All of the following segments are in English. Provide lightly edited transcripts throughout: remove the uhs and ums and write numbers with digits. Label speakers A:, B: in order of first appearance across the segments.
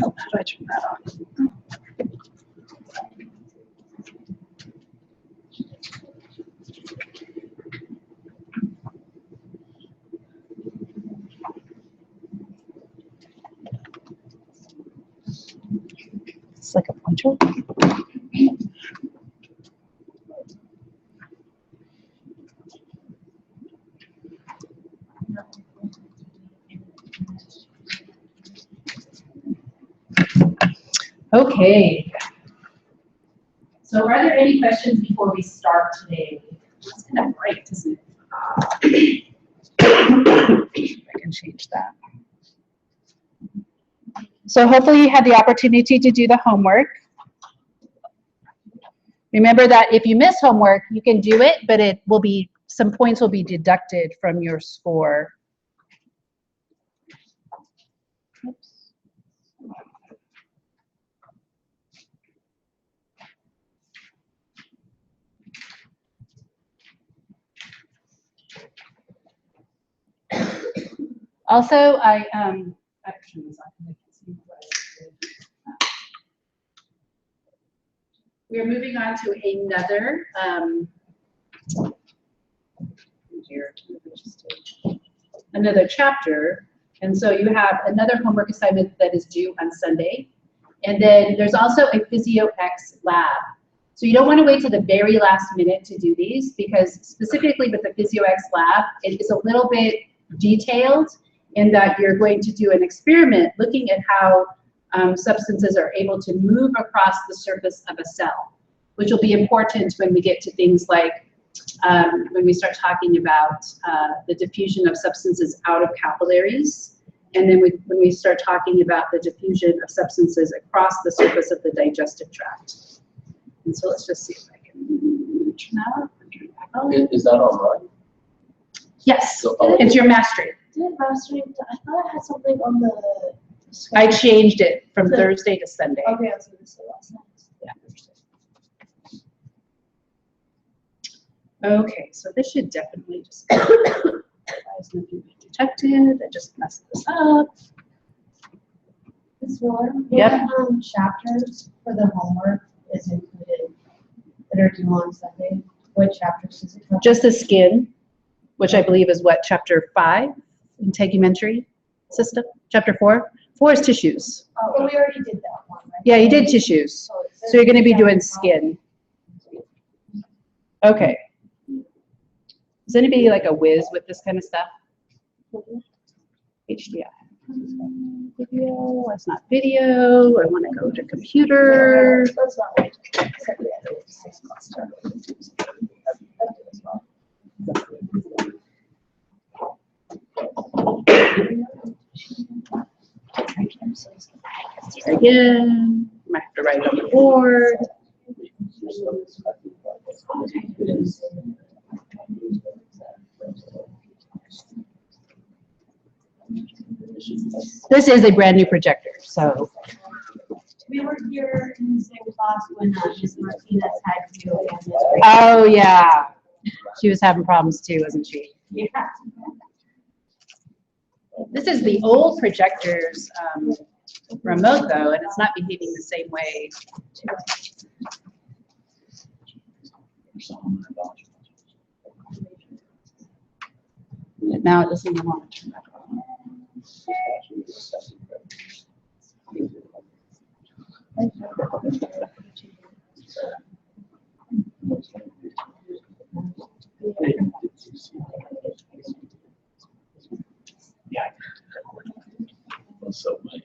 A: Oh, how do I turn that on? It's like a pointer. Okay. So are there any questions before we start today? It's kind of bright, isn't it? I can change that. So hopefully you had the opportunity to do the homework. Remember that if you miss homework, you can do it, but it will be, some points will be deducted from your score. Oops. Also, we're moving on to another chapter, and so you have another homework assignment that is due on Sunday, and then there's also a PhysioX lab. So you don't want to wait to the very last minute to do these, because specifically with the PhysioX lab, it is a little bit detailed in that you're going to do an experiment looking at how substances are able to move across the surface of a cell, which will be important when we get to things like when we start talking about the diffusion of substances out of capillaries, and then when we start talking about the diffusion of substances across the surface of the digestive tract. And so let's just see if I can turn that off and turn it back on.
B: Is that all right?
A: Yes,
B: So,
A: it's your mastery.
C: Did mastery? I thought I had something on the.
A: I changed it from Thursday to Sunday.
C: Okay, I was going to say last night.
A: Yeah. Okay, so this should definitely just as nothing being detected. I just messed this up.
C: Ms. Miller,
A: Yep.
C: what chapters for the homework is included that are due on Sunday? What chapters does it cover?
A: Just the skin, which I believe is what, chapter 5, integumentary system? Chapter 4? 4 is tissues.
C: Oh, but we already did that one, right?
A: Yeah, you did tissues. So you're going to be doing skin. Okay. Is anybody like a whiz with this kind of stuff? HDI. Video, that's not video. I want to go to computer.
C: Let's not wait.
A: Again, I might have to write it on the board. This is a brand new projector, so.
C: We were here in the same class when Ms. Martinez had you and Ms.
A: Oh, yeah. She was having problems too, wasn't she?
C: Yeah.
A: This is the old projector's remote, though, and it's not behaving the same way. Now it doesn't even want to turn back on.
B: Yeah. So my.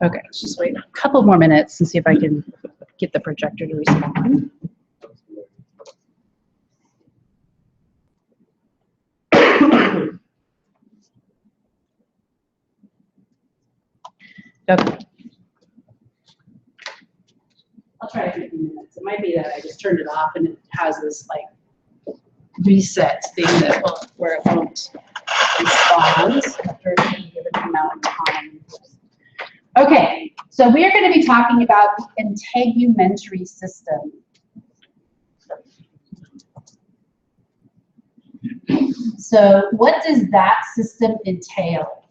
A: Okay, let's just wait a couple more minutes and see if I can get the projector to respond. Okay. I'll try it in a few minutes. It might be that I just turned it off and it has this like reset thing that where it won't respond after a given amount of time. Okay, so we are going to be talking about the integumentary system. So what does that system entail?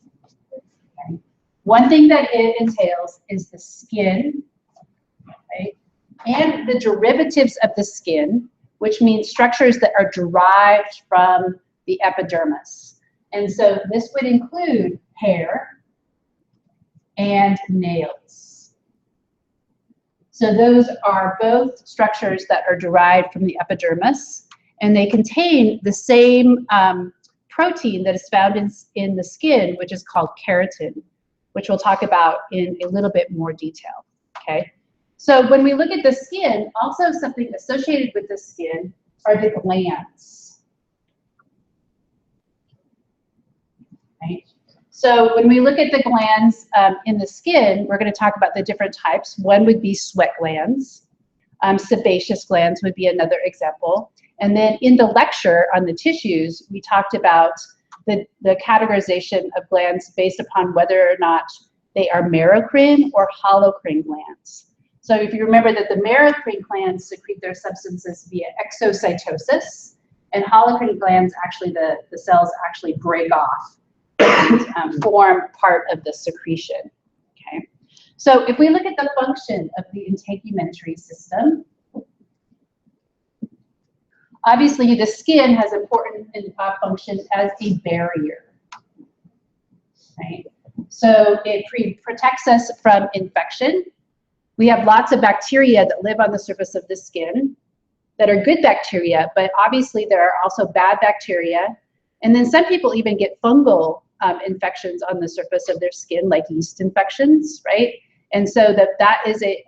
A: Okay. One thing that it entails is the skin, right? And the derivatives of the skin, which means structures that are derived from the epidermis. And so this would include hair and nails. So those are both structures that are derived from the epidermis, and they contain the same protein that is found in the skin, which is called keratin, which we'll talk about in a little bit more detail, okay? So when we look at the skin, also something associated with the skin are the glands, right? So when we look at the glands in the skin, we're going to talk about the different types. One would be sweat glands. Sebaceous glands would be another example. And then in the lecture on the tissues, we talked about the categorization of glands based upon whether or not they are merocrine or holocrine glands. So if you remember that the merocrine glands secrete their substances via exocytosis, and holocrine glands, actually the cells actually break off and form part of the secretion, okay? So if we look at the function of the integumentary system, obviously the skin has important function as a barrier, right? So it protects us from infection. We have lots of bacteria that live on the surface of the skin that are good bacteria, but obviously there are also bad bacteria. And then some people even get fungal infections on the surface of their skin, like yeast infections, right? And so that is a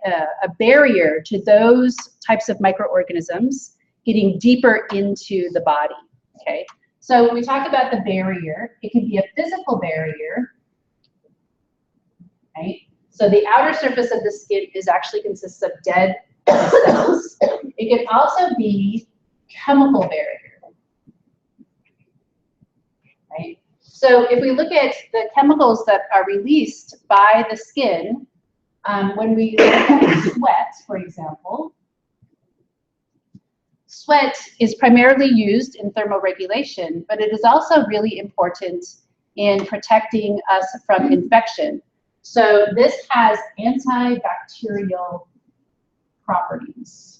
A: barrier to those types of microorganisms getting deeper into the body, okay? So when we talk about the barrier, it can be a physical barrier, right? So the outer surface of the skin actually consists of dead cells. It can also be chemical barrier, right? So if we look at the chemicals that are released by the skin, when we look at sweat, for example, sweat is primarily used in thermoregulation, but it is also really important in protecting us from infection. So this has antibacterial properties.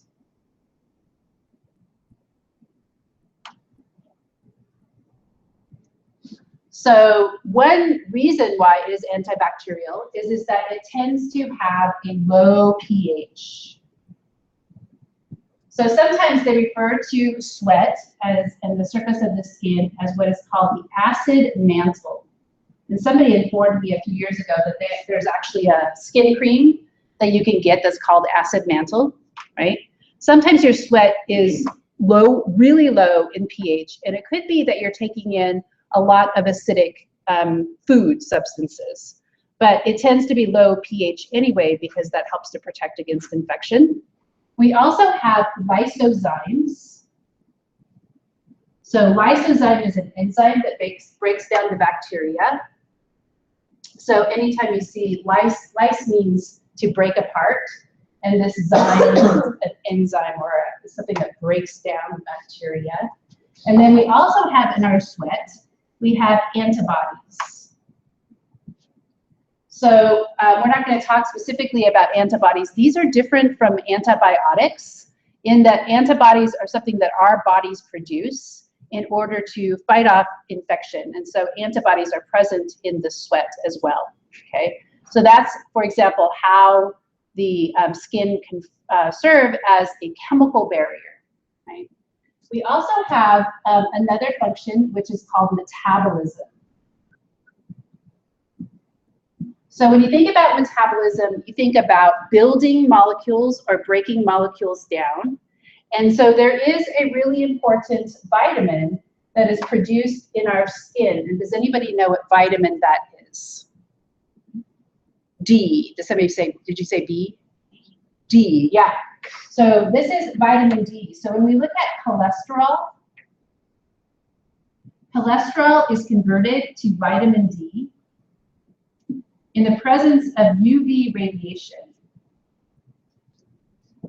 A: So one reason why it is antibacterial is that it tends to have a low pH. So sometimes they refer to sweat and the surface of the skin as what is called the acid mantle. And somebody informed me a few years ago that there's actually a skin cream that you can get that's called acid mantle, right? Sometimes your sweat is low, really low in pH, and it could be that you're taking in a lot of acidic food substances. But it tends to be low pH anyway because that helps to protect against infection. We also have lysozymes. So lysozyme is an enzyme that breaks down the bacteria. So anytime you see lyse means to break apart, and this zyme is an enzyme or something that breaks down bacteria. And then we also have in our sweat, we have antibodies. So we're not going to talk specifically about antibodies. These are different from antibiotics in that antibodies are something that our bodies produce in order to fight off infection. And so antibodies are present in the sweat as well, okay? So that's, for example, how the skin can serve as a chemical barrier, right? We also have another function, which is called metabolism. So when you think about metabolism, you think about building molecules or breaking molecules down. And so there is a really important vitamin that is produced in our skin. And does anybody know what vitamin that is? D. Does somebody say, did you say B? D, yeah. So this is vitamin D. So when we look at cholesterol, cholesterol is converted to vitamin D in the presence of UV radiation.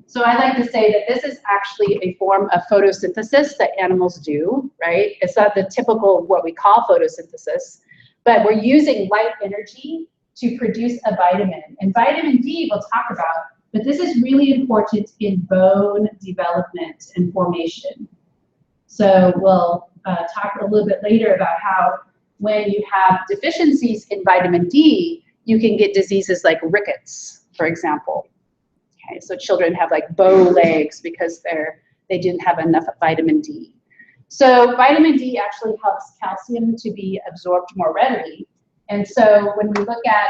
A: So I like to say that this is actually a form of photosynthesis that animals do, right? It's not the typical what we call photosynthesis, but we're using light energy to produce a vitamin. And vitamin D we'll talk about, but this is really important in bone development and formation. So we'll talk a little bit later about how when you have deficiencies in vitamin D, you can get diseases like rickets, for example. Okay, so children have like bow legs because they didn't have enough vitamin D. So vitamin D actually helps calcium to be absorbed more readily. And so when we look at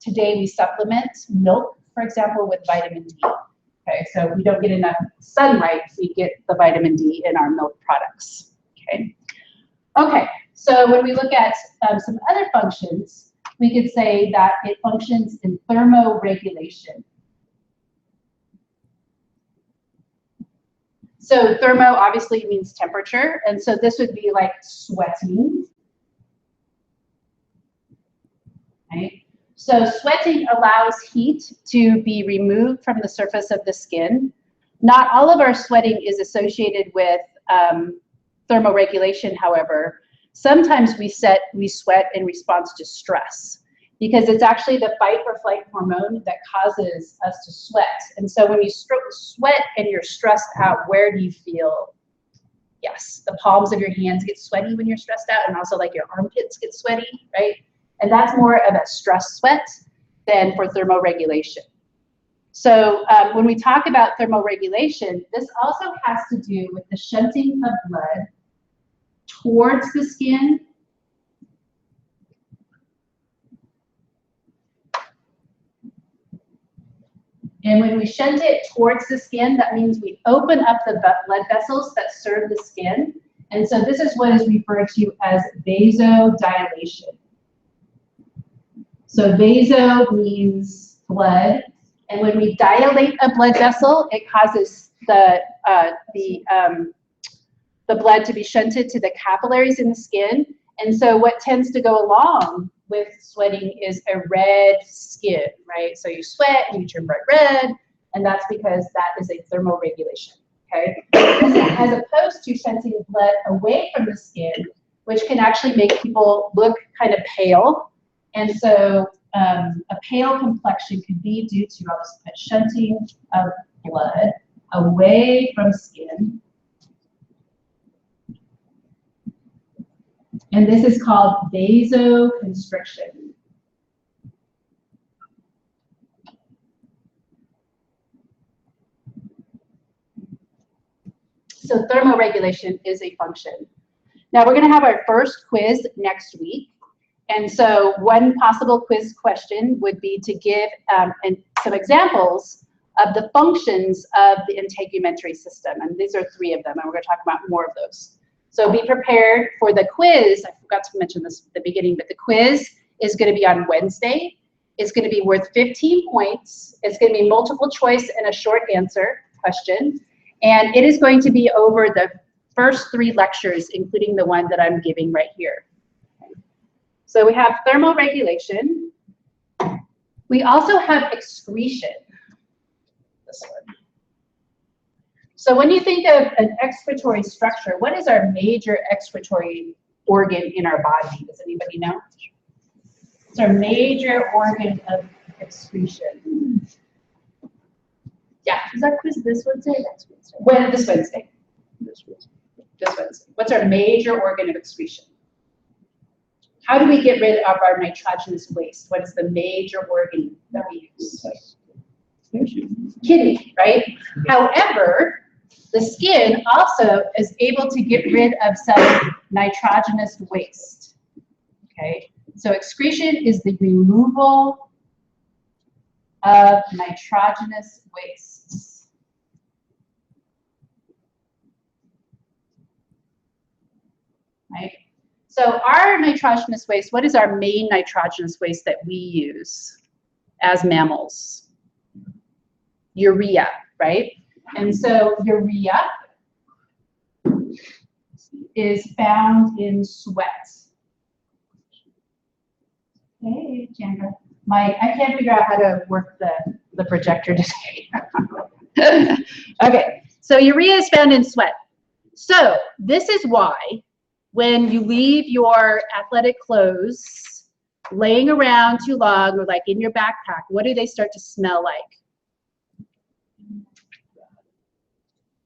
A: today, we supplement milk, for example, with vitamin D. Okay, so we don't get enough sunlight, we get the vitamin D in our milk products. Okay, okay. So when we look at some other functions, we could say that it functions in thermoregulation. So thermo obviously means temperature, and so this would be like sweating. Right? So sweating allows heat to be removed from the surface of the skin. Not all of our sweating is associated with thermoregulation, however. Sometimes we sweat in response to stress because it's actually the fight or flight hormone that causes us to sweat. And so when you sweat and you're stressed out, where do you feel? Yes, the palms of your hands get sweaty when you're stressed out, and also like your armpits get sweaty, right? And that's more of a stress sweat than for thermoregulation. So when we talk about thermoregulation, this also has to do with the shunting of blood towards the skin and when we shunt it towards the skin, that means we open up the blood vessels that serve the skin. And so this is what is referred to as vasodilation. So vaso means blood, and when we dilate a blood vessel, it causes the blood to be shunted to the capillaries in the skin. And so what tends to go along with sweating is a red skin, right? So you sweat and you turn bright red, and that's because that is a thermoregulation, okay? As opposed to shunting blood away from the skin, which can actually make people look kind of pale. And so a pale complexion could be due to, I'll just put shunting of blood away from skin. And this is called vasoconstriction. So thermoregulation is a function. Now we're going to have our first quiz next week. And so one possible quiz question would be to give some examples of the functions of the integumentary system. And these are 3 of them, and we're going to talk about more of those. So be prepared for the quiz. I forgot to mention this at the beginning, but the quiz is going to be on Wednesday. It's going to be worth 15 points. It's going to be multiple choice and a short answer question. And it is going to be over the first 3 lectures, including the one that I'm giving right here. So we have thermoregulation. We also have excretion. This one. So when you think of an excretory structure, what is our major excretory organ in our body? Does anybody know? It's our major organ of excretion. Yeah.
C: Is that quiz this Wednesday? Next Wednesday?
A: When? This Wednesday. This Wednesday. What's our major organ of excretion? How do we get rid of our nitrogenous waste? What is the major organ that we use? Kidney, right? However, the skin also is able to get rid of some nitrogenous waste. Okay, so excretion is the removal of nitrogenous wastes. Right? So our nitrogenous waste, what is our main nitrogenous waste that we use as mammals? Urea, right? And so urea is found in sweat. Hey, Chandra. I can't figure out how to work the the projector today. Okay, so urea is found in sweat. So this is why when you leave your athletic clothes laying around too long or like in your backpack, what do they start to smell like?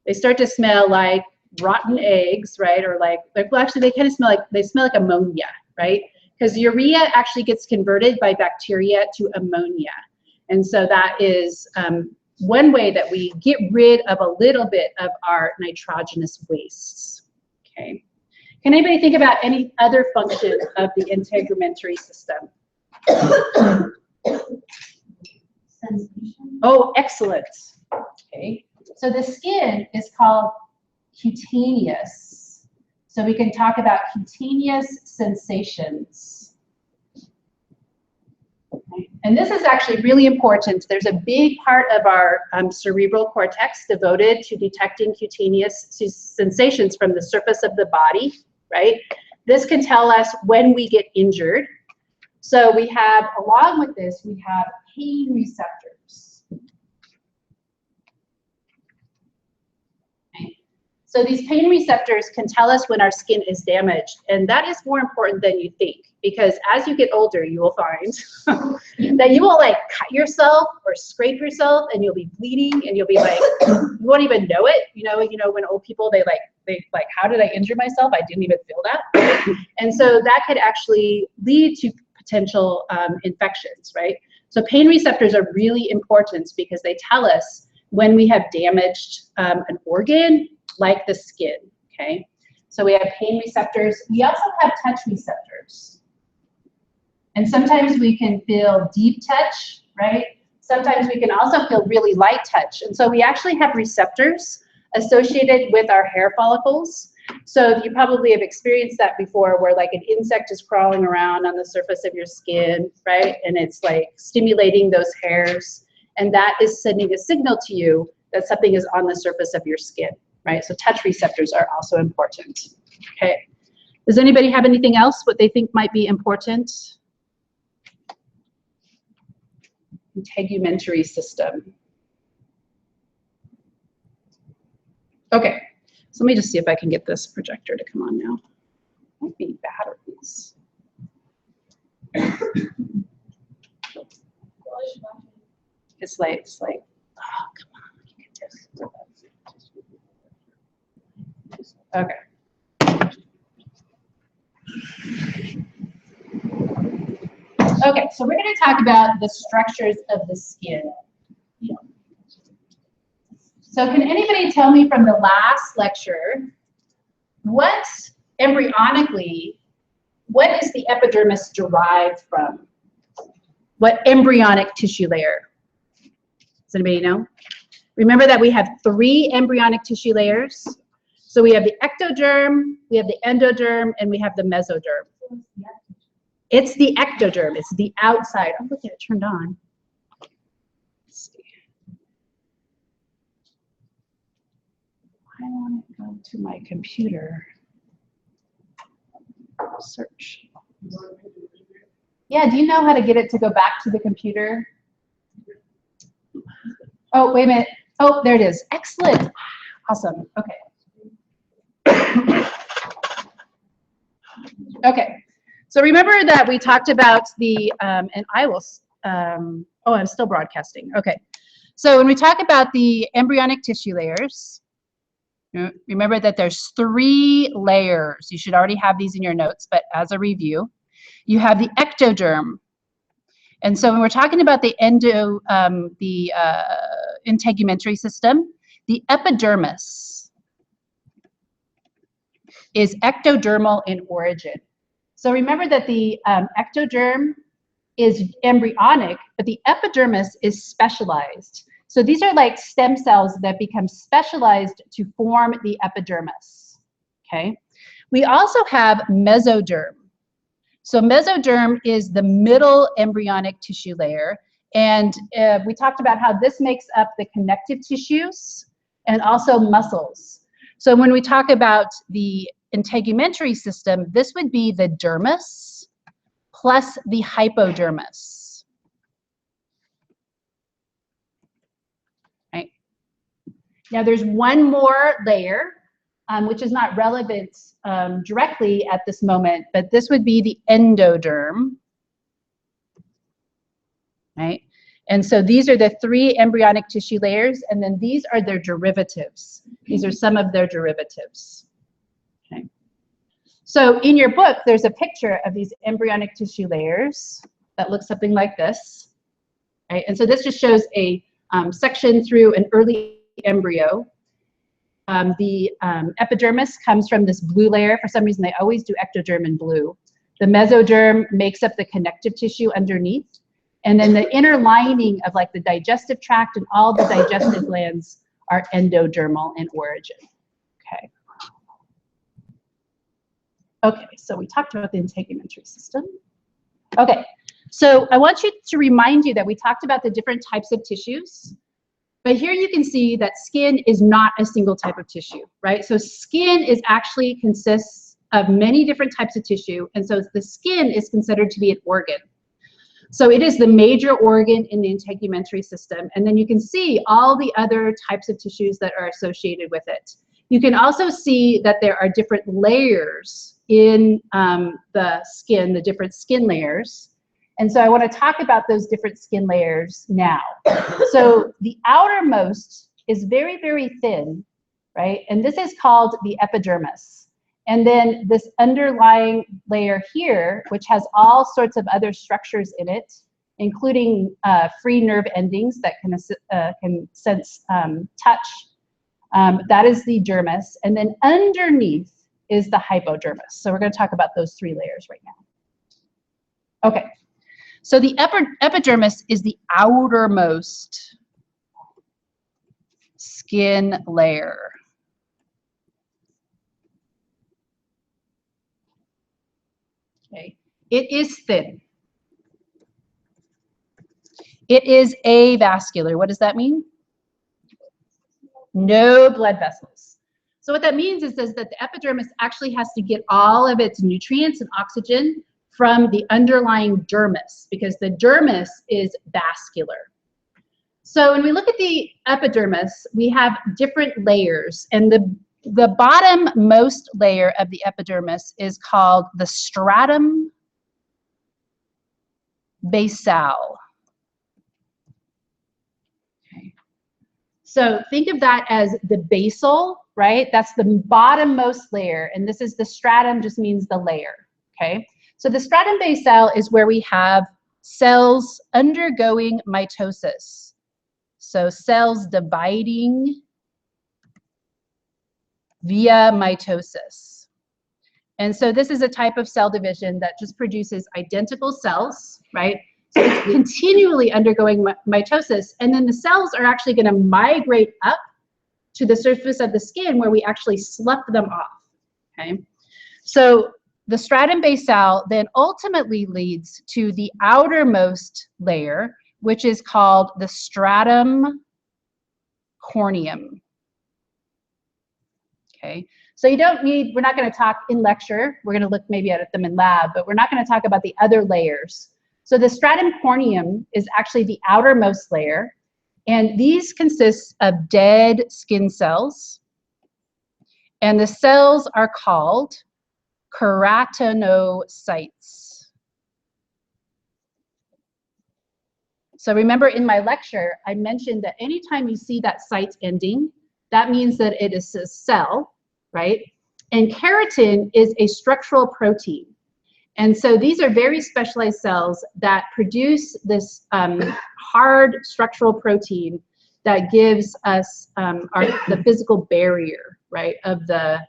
A: They start to smell like rotten eggs, right? Or like well, actually they kind of smell like ammonia, right? Because urea actually gets converted by bacteria to ammonia. And so that is one way that we get rid of a little bit of our nitrogenous wastes, okay? Can anybody think about any other function of the integumentary system?
C: Sensation.
A: Oh, excellent. Okay. So the skin is called cutaneous. So we can talk about cutaneous sensations. Okay. And this is actually really important. There's a big part of our cerebral cortex devoted to detecting cutaneous sensations from the surface of the body, right? This can tell us when we get injured. So we have, along with this, we have pain receptors. Okay. So these pain receptors can tell us when our skin is damaged, and that is more important than you think, because as you get older, you will find that you will like cut yourself or scrape yourself, and you'll be bleeding, and you'll be like, you won't even know it. You know when old people they like, how did I injure myself? I didn't even feel that. And so that could actually lead to potential infections, right? So pain receptors are really important because they tell us when we have damaged an organ, like the skin, okay? So we have pain receptors. We also have touch receptors. And sometimes we can feel deep touch, right? Sometimes we can also feel really light touch. And so we actually have receptors associated with our hair follicles. So you probably have experienced that before, where like an insect is crawling around on the surface of your skin, right? And it's like stimulating those hairs. And that is sending a signal to you that something is on the surface of your skin, right? So touch receptors are also important, okay? Does anybody have anything else what they think might be important? Integumentary system. Okay, so let me just see if I can get this projector to come on now. Might be batteries. It's like, oh, come on, you can just. Okay. Okay, so we're going to talk about the structures of the skin. So can anybody tell me from the last lecture, what embryonically, what is the epidermis derived from? What embryonic tissue layer? Does anybody know? Remember that we have 3 embryonic tissue layers. So we have the ectoderm, we have the endoderm, and we have the mesoderm. It's the ectoderm, it's the outside. Oh, look at it turned on. Let's see. I want to go to my computer. Search. Yeah, do you know how to get it to go back to the computer? Oh, wait a minute. Oh, there it is. Excellent. Awesome. Okay. Okay. So remember that we talked about the, and I will, oh, I'm still broadcasting. Okay. So when we talk about the embryonic tissue layers, remember that there's 3 layers. You should already have these in your notes, but as a review, you have the ectoderm. And so when we're talking about the integumentary system, the epidermis is ectodermal in origin. So remember that the ectoderm is embryonic, but the epidermis is specialized. So these are like stem cells that become specialized to form the epidermis, okay? We also have mesoderm. So mesoderm is the middle embryonic tissue layer. And we talked about how this makes up the connective tissues and also muscles. So when we talk about the integumentary system, this would be the dermis plus the hypodermis. Now there's one more layer, which is not relevant directly at this moment, but this would be the endoderm, right? And so these are the 3 embryonic tissue layers, and then these are their derivatives. These are some of their derivatives. Okay. So in your book, there's a picture of these embryonic tissue layers that looks something like this, right? And so this just shows a section through an early embryo. The epidermis comes from this blue layer. For some reason, they always do ectoderm in blue. The mesoderm makes up the connective tissue underneath. And then the inner lining of like the digestive tract and all the digestive glands are endodermal in origin. Okay. Okay, so we talked about the integumentary system. Okay, so I want you to remind you that we talked about the different types of tissues. But here you can see that skin is not a single type of tissue, right? So skin is actually consists of many different types of tissue. And so the skin is considered to be an organ. So it is the major organ in the integumentary system. And then you can see all the other types of tissues that are associated with it. You can also see that there are different layers in the skin, the different skin layers. And so I want to talk about those different skin layers now. So the outermost is very, very thin, right? And this is called the epidermis. And then this underlying layer here, which has all sorts of other structures in it, including free nerve endings that can sense touch, that is the dermis. And then underneath is the hypodermis. So we're going to talk about those 3 layers right now. Okay. So the epidermis is the outermost skin layer. Okay. It is thin. It is avascular. What does that mean? No blood vessels. So what that means is that the epidermis actually has to get all of its nutrients and oxygen from the underlying dermis, because the dermis is vascular. So when we look at the epidermis, we have different layers, and the bottom-most layer of the epidermis is called the stratum basale. Okay. So think of that as the basal, right? That's the bottom-most layer, and this is the stratum, just means the layer, okay? So the stratum basale is where we have cells undergoing mitosis. So cells dividing via mitosis. And so this is a type of cell division that just produces identical cells, right? So it's continually undergoing mitosis, and then the cells are actually going to migrate up to the surface of the skin where we actually slough them off, okay? So the stratum basale then ultimately leads to the outermost layer, which is called the stratum corneum. Okay, so you don't need, we're not going to talk in lecture, we're going to look maybe at them in lab, but we're not going to talk about the other layers. So the stratum corneum is actually the outermost layer, and these consist of dead skin cells, and the cells are called keratinocytes. So remember in my lecture, I mentioned that anytime you see that site ending, that means that it is a cell, right? And keratin is a structural protein. And so these are very specialized cells that produce this hard structural protein that gives us the physical barrier, right, of the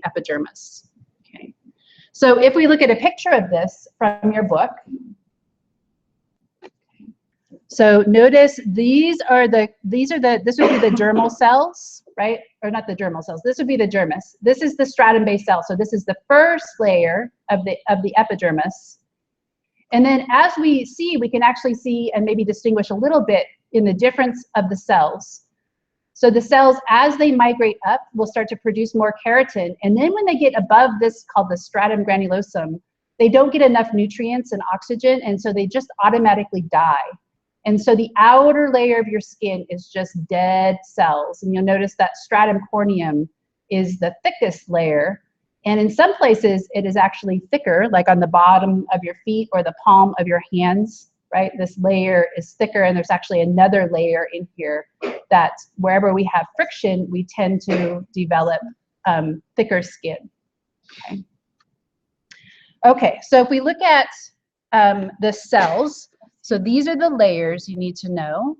A: epidermis. Okay. So if we look at a picture of this from your book, so notice this would be the dermal cells, right? Or not the dermal cells. This would be the dermis. This is the stratum basale. So this is the first layer of the epidermis. And then as we see, we can actually see and maybe distinguish a little bit in the difference of the cells. So the cells, as they migrate up, will start to produce more keratin. And then when they get above this called the stratum granulosum, they don't get enough nutrients and oxygen, and so they just automatically die. And so the outer layer of your skin is just dead cells. And you'll notice that stratum corneum is the thickest layer. And in some places, it is actually thicker, like on the bottom of your feet or the palm of your hands, right? This layer is thicker, and there's actually another layer in here that wherever we have friction, we tend to develop thicker skin. Okay. Okay, so if we look at the cells, so these are the layers you need to know.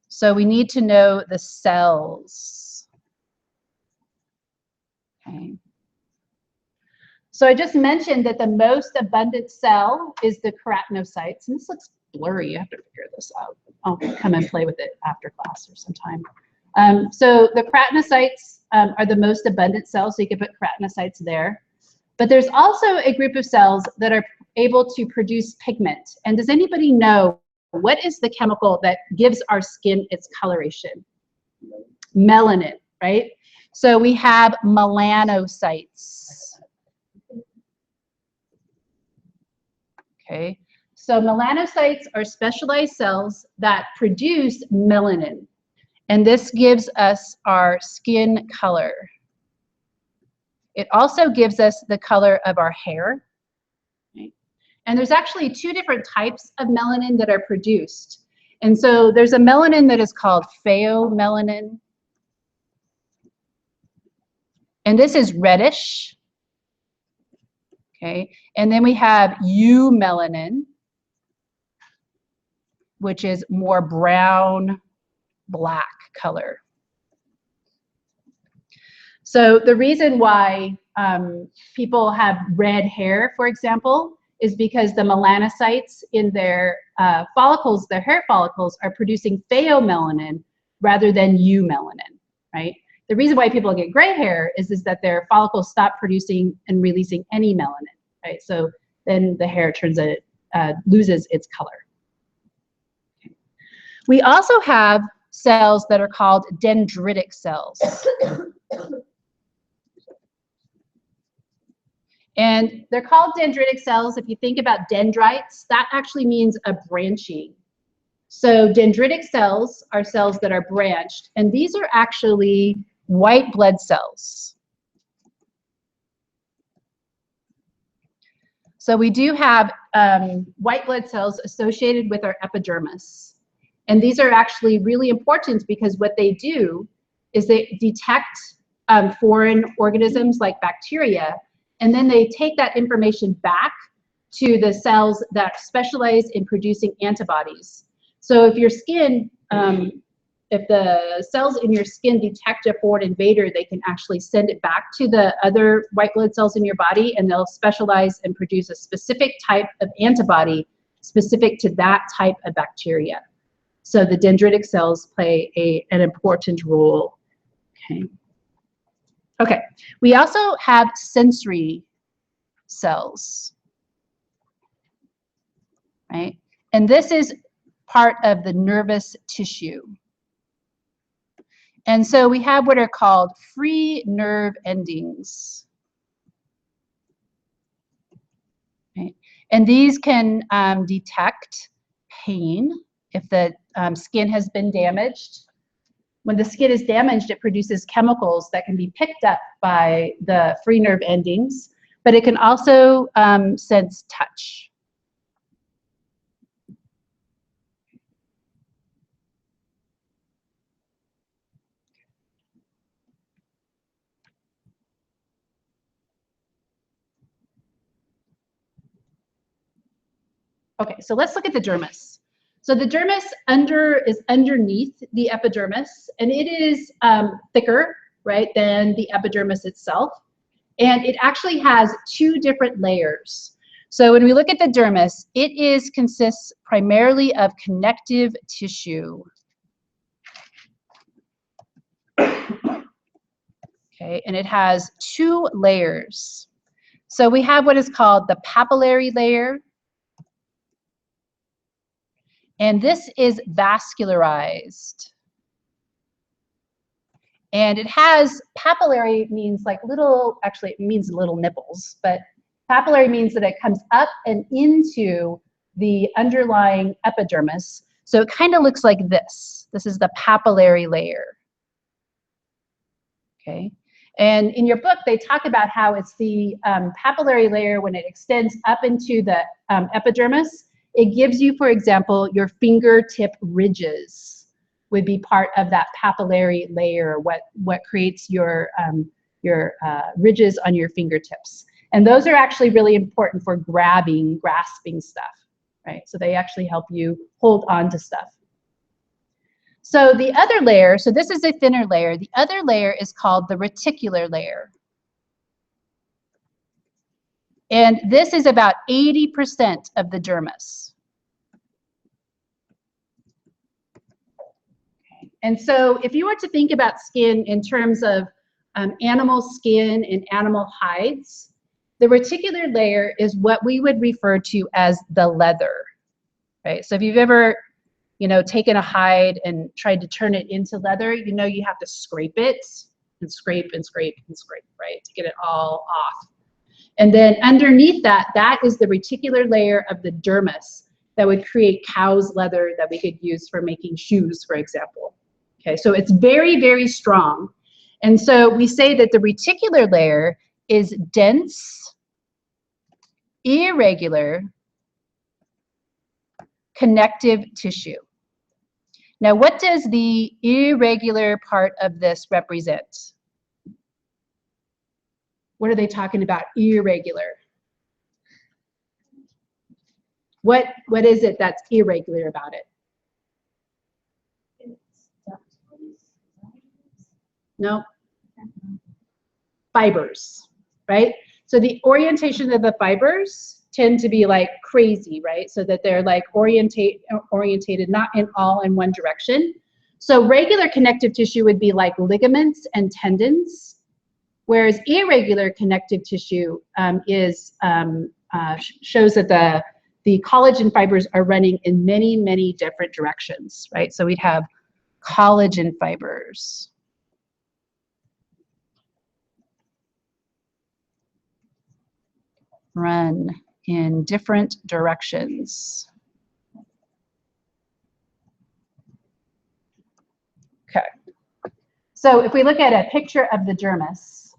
A: So we need to know the cells. Okay. So I just mentioned that the most abundant cell is the keratinocytes. And this looks blurry. I have to figure this out. I'll come and play with it after class or sometime. So the keratinocytes are the most abundant cells, so you can put keratinocytes there. But there's also a group of cells that are able to produce pigment. And does anybody know what is the chemical that gives our skin its coloration? Melanin, right? So we have melanocytes. Okay, so melanocytes are specialized cells that produce melanin. And this gives us our skin color. It also gives us the color of our hair. Right? And there's actually two different types of melanin that are produced. And so there's a melanin that is called pheomelanin. And this is reddish. Okay, and then we have eumelanin, which is more brown, black color. So the reason why people have red hair, for example, is because the melanocytes in their follicles, their hair follicles, are producing pheomelanin rather than eumelanin, right? The reason why people get gray hair is that their follicles stop producing and releasing any melanin, right? So then the hair loses its color. Okay. We also have cells that are called dendritic cells. And they're called dendritic cells. If you think about dendrites, that actually means a branching. So dendritic cells are cells that are branched, and these are actually white blood cells. So we do have white blood cells associated with our epidermis. And these are actually really important because what they do is they detect foreign organisms like bacteria, and then they take that information back to the cells that specialize in producing antibodies. So if your skin, if the cells in your skin detect a foreign invader, they can actually send it back to the other white blood cells in your body, and they'll specialize and produce a specific type of antibody specific to that type of bacteria. So the dendritic cells play an important role. Okay. Okay. We also have sensory cells, right? And this is part of the nervous tissue. And so we have what are called free nerve endings. Right? And these can detect pain if the skin has been damaged. When the skin is damaged, it produces chemicals that can be picked up by the free nerve endings, but it can also sense touch. Okay, so let's look at the dermis. So the dermis is underneath the epidermis, and it is thicker, right, than the epidermis itself. And it actually has two different layers. So when we look at the dermis, it consists primarily of connective tissue. Okay, and it has two layers. So we have what is called the papillary layer. And this is vascularized. And it has, papillary means like little, actually it means little nipples, but papillary means that it comes up and into the underlying epidermis. So it kind of looks like this. This is the papillary layer. Okay. And in your book, they talk about how it's the papillary layer when it extends up into the epidermis. It gives you, for example, your fingertip ridges would be part of that papillary layer, what creates your ridges on your fingertips. And those are actually really important for grasping stuff, right? So they actually help you hold on to stuff. So the other layer, so this is a thinner layer. The other layer is called the reticular layer. And this is about 80% of the dermis. And so if you were to think about skin in terms of animal skin and animal hides, the reticular layer is what we would refer to as the leather, right? So if you've ever, taken a hide and tried to turn it into leather, you have to scrape it and scrape and scrape and scrape, right, to get it all off. And then underneath that is the reticular layer of the dermis that would create cow's leather that we could use for making shoes, for example. Okay, so it's very, very strong. And so we say that the reticular layer is dense, irregular, connective tissue. Now, what does the irregular part of this represent? What are they talking about, irregular? What is it that's irregular about it? No. Fibers, right? So the orientation of the fibers tend to be like crazy, right? So that they're like orientated not all in one direction. So regular connective tissue would be like ligaments and tendons, whereas irregular connective tissue shows that the collagen fibers are running in many, many different directions, right? So we'd have collagen fibers. Run in different directions. Okay. So if we look at a picture of the dermis,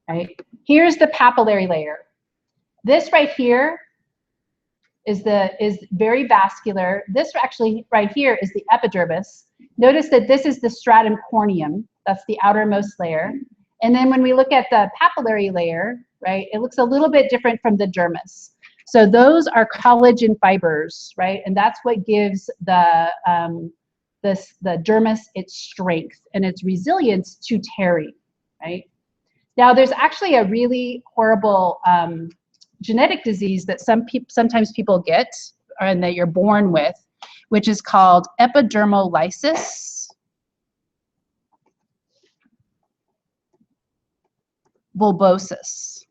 A: right? Here's the papillary layer. This right here is very vascular. This actually right here is the epidermis. Notice that this is the stratum corneum. That's the outermost layer. And then when we look at the papillary layer, right, it looks a little bit different from the dermis. So those are collagen fibers, right? And that's what gives the dermis its strength and its resilience to tearing, right? Now, there's actually a really horrible genetic disease that sometimes people get and that you're born with, which is called epidermolysis bulbosus.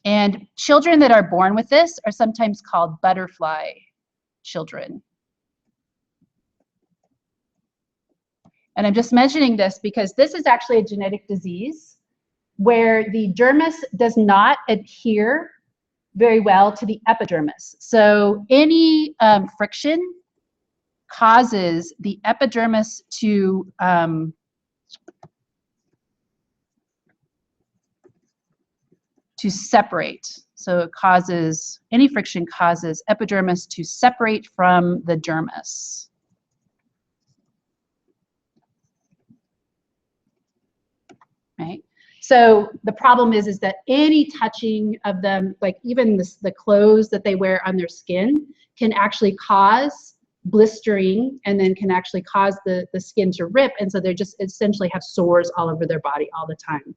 A: And children that are born with this are sometimes called butterfly children. And I'm just mentioning this because this is actually a genetic disease where the dermis does not adhere very well to the epidermis. So any friction causes the epidermis to separate. So it causes, any friction causes epidermis to separate from the dermis. Right? So the problem is that any touching of them, like even the clothes that they wear on their skin, can actually cause blistering and then can actually cause the skin to rip. And so they just essentially have sores all over their body all the time.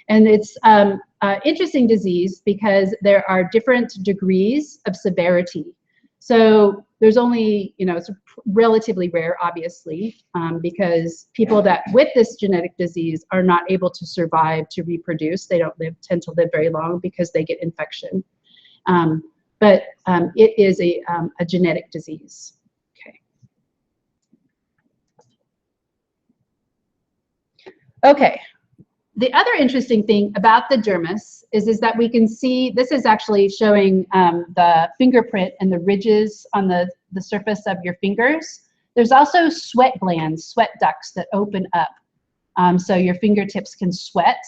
A: And it's an interesting disease because there are different degrees of severity. So there's only, it's relatively rare, obviously, because people that with this genetic disease are not able to survive to reproduce. They don't tend to live very long because they get infection. But it is a genetic disease. Okay, the other interesting thing about the dermis is that we can see, this is actually showing the fingerprint and the ridges on the surface of your fingers. There's also sweat glands, sweat ducts that open up, so your fingertips can sweat.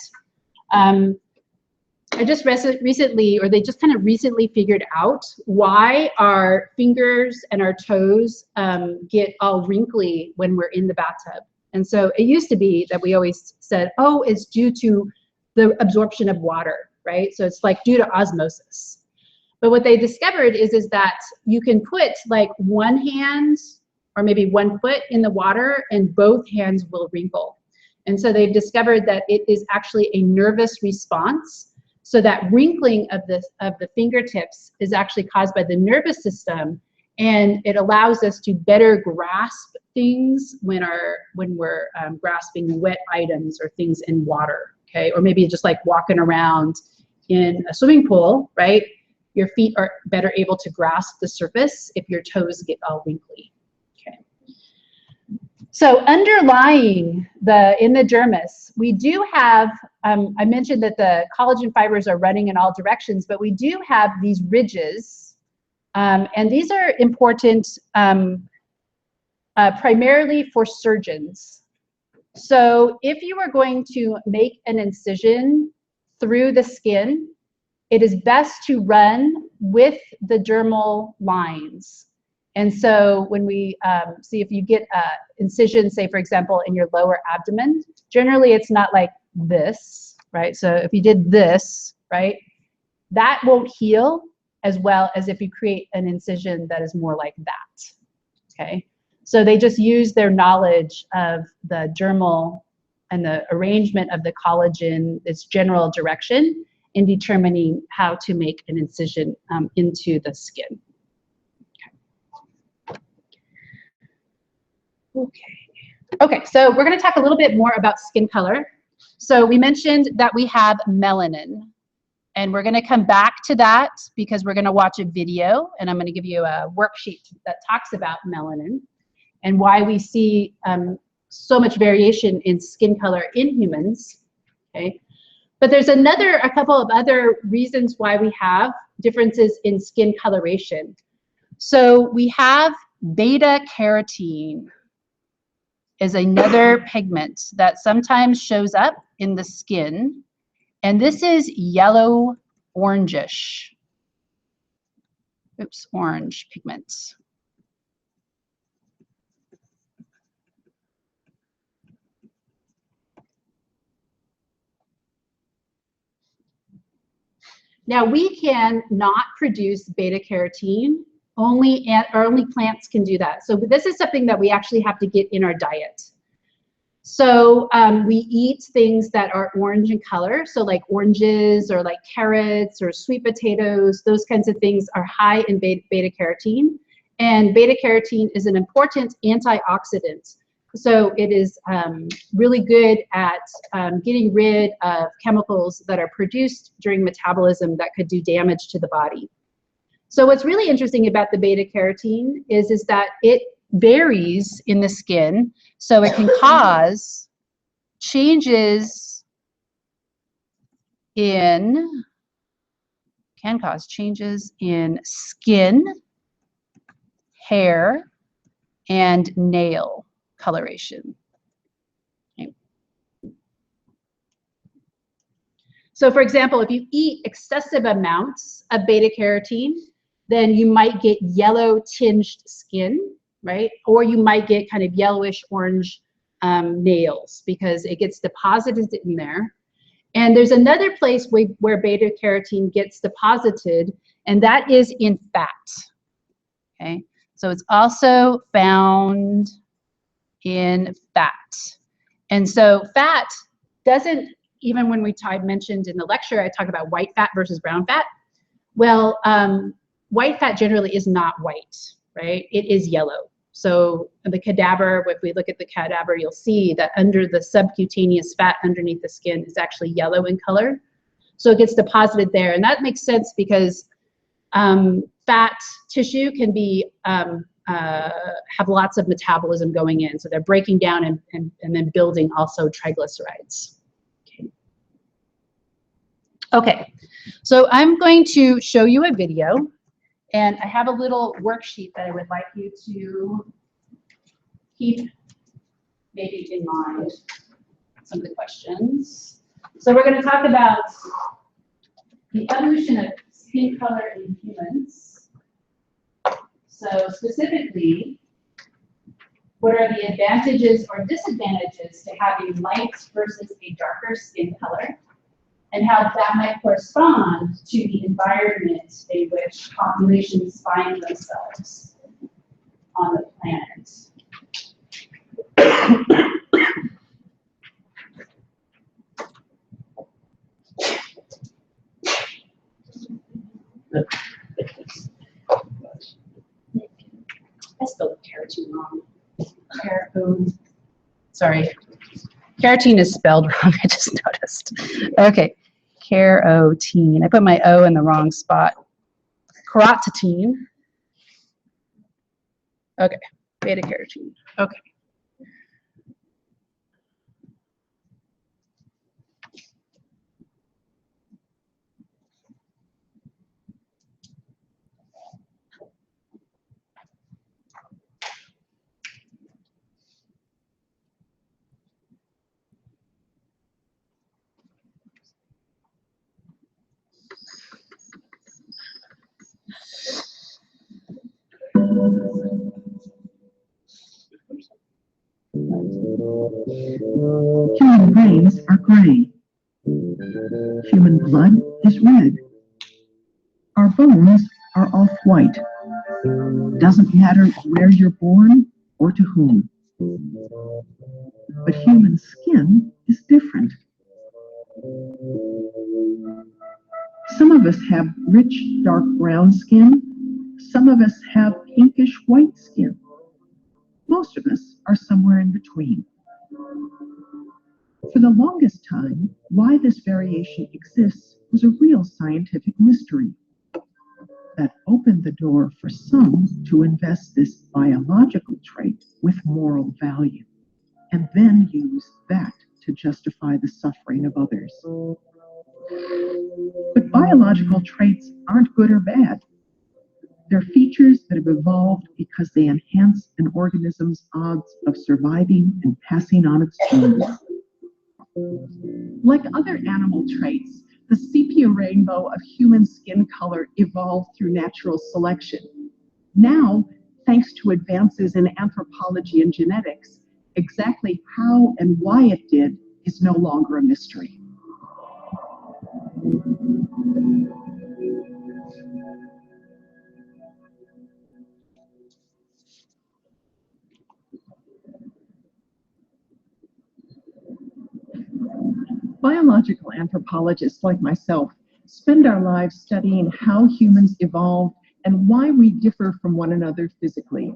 A: I just recently, or they just kind of recently figured out why our fingers and our toes get all wrinkly when we're in the bathtub. And so it used to be that we always said, oh, it's due to the absorption of water, right? So it's like due to osmosis. But what they discovered is that you can put like one hand or maybe 1 foot in the water and both hands will wrinkle. And so they've discovered that it is actually a nervous response. So that wrinkling of the fingertips is actually caused by the nervous system, and it allows us to better grasp things when we're grasping wet items or things in water, okay? Or maybe just like walking around in a swimming pool, right? Your feet are better able to grasp the surface if your toes get all wrinkly, okay? So underlying in the dermis, we do have, I mentioned that the collagen fibers are running in all directions, but we do have these ridges, and these are important primarily for surgeons. So if you are going to make an incision through the skin, it is best to run with the dermal lines. And so when we see if you get an incision, say for example, in your lower abdomen, generally it's not like this, right? So if you did this, right, that won't heal as well as if you create an incision that is more like that, okay? So they just use their knowledge of the dermal and the arrangement of the collagen, its general direction, in determining how to make an incision into the skin. Okay, so we're going to talk a little bit more about skin color. So we mentioned that we have melanin, and we're going to come back to that because we're going to watch a video, and I'm going to give you a worksheet that talks about melanin and why we see so much variation in skin color in humans, okay? But there's a couple of other reasons why we have differences in skin coloration. So we have beta carotene is another pigment that sometimes shows up in the skin, and this is yellow orangish. Oops, orange pigments. Now we can not produce beta carotene. Only plants can do that. So this is something that we actually have to get in our diet. So we eat things that are orange in color. So like oranges or like carrots or sweet potatoes, those kinds of things are high in beta carotene. And beta carotene is an important antioxidant. So it is really good at getting rid of chemicals that are produced during metabolism that could do damage to the body. So what's really interesting about the beta carotene is that it varies in the skin, so it can cause changes in skin, hair, and nail coloration. Okay. So for example, if you eat excessive amounts of beta carotene, then you might get yellow tinged skin, right? Or you might get kind of yellowish orange nails because it gets deposited in there. And there's another place where beta carotene gets deposited, and that is in fat, okay? So it's also found in fat. And so fat doesn't, even when I mentioned in the lecture, I talk about white fat versus brown fat. Well, white fat generally is not white, right? It is yellow. So the cadaver, if we look at the cadaver, you'll see that under the subcutaneous fat underneath the skin is actually yellow in color. So it gets deposited there. And that makes sense because fat tissue can be have lots of metabolism going in. So they're breaking down and then building also triglycerides. Okay. Okay, so I'm going to show you a video, and I have a little worksheet that I would like you to keep maybe in mind some of the questions. So we're going to talk about the evolution of skin color in humans. So specifically, what are the advantages or disadvantages to having light versus a darker skin color, and how that might correspond to the environment in which populations find themselves on the planet. I spelled carotene wrong. Sorry. Carotene is spelled wrong, I just noticed. Okay, carotene. I put my O in the wrong spot. Carotene. Okay, beta carotene. Okay.
D: Human brains are gray. Human blood is red. Our bones are off-white. Doesn't matter where you're born or to whom. But human skin is different. Some of us have rich dark brown skin. Some of us have pinkish white skin. Most of us are somewhere in between. For the longest time, why this variation exists was a real scientific mystery that opened the door for some to invest this biological trait with moral value, and then use that to justify the suffering of others. But biological traits aren't good or bad. They're features that have evolved because they enhance an organism's odds of surviving and passing on its genes. Like other animal traits, the sepia rainbow of human skin color evolved through natural selection. Now, thanks to advances in anthropology and genetics, exactly how and why it did is no longer a mystery. Biological anthropologists like myself spend our lives studying how humans evolved and why we differ from one another physically.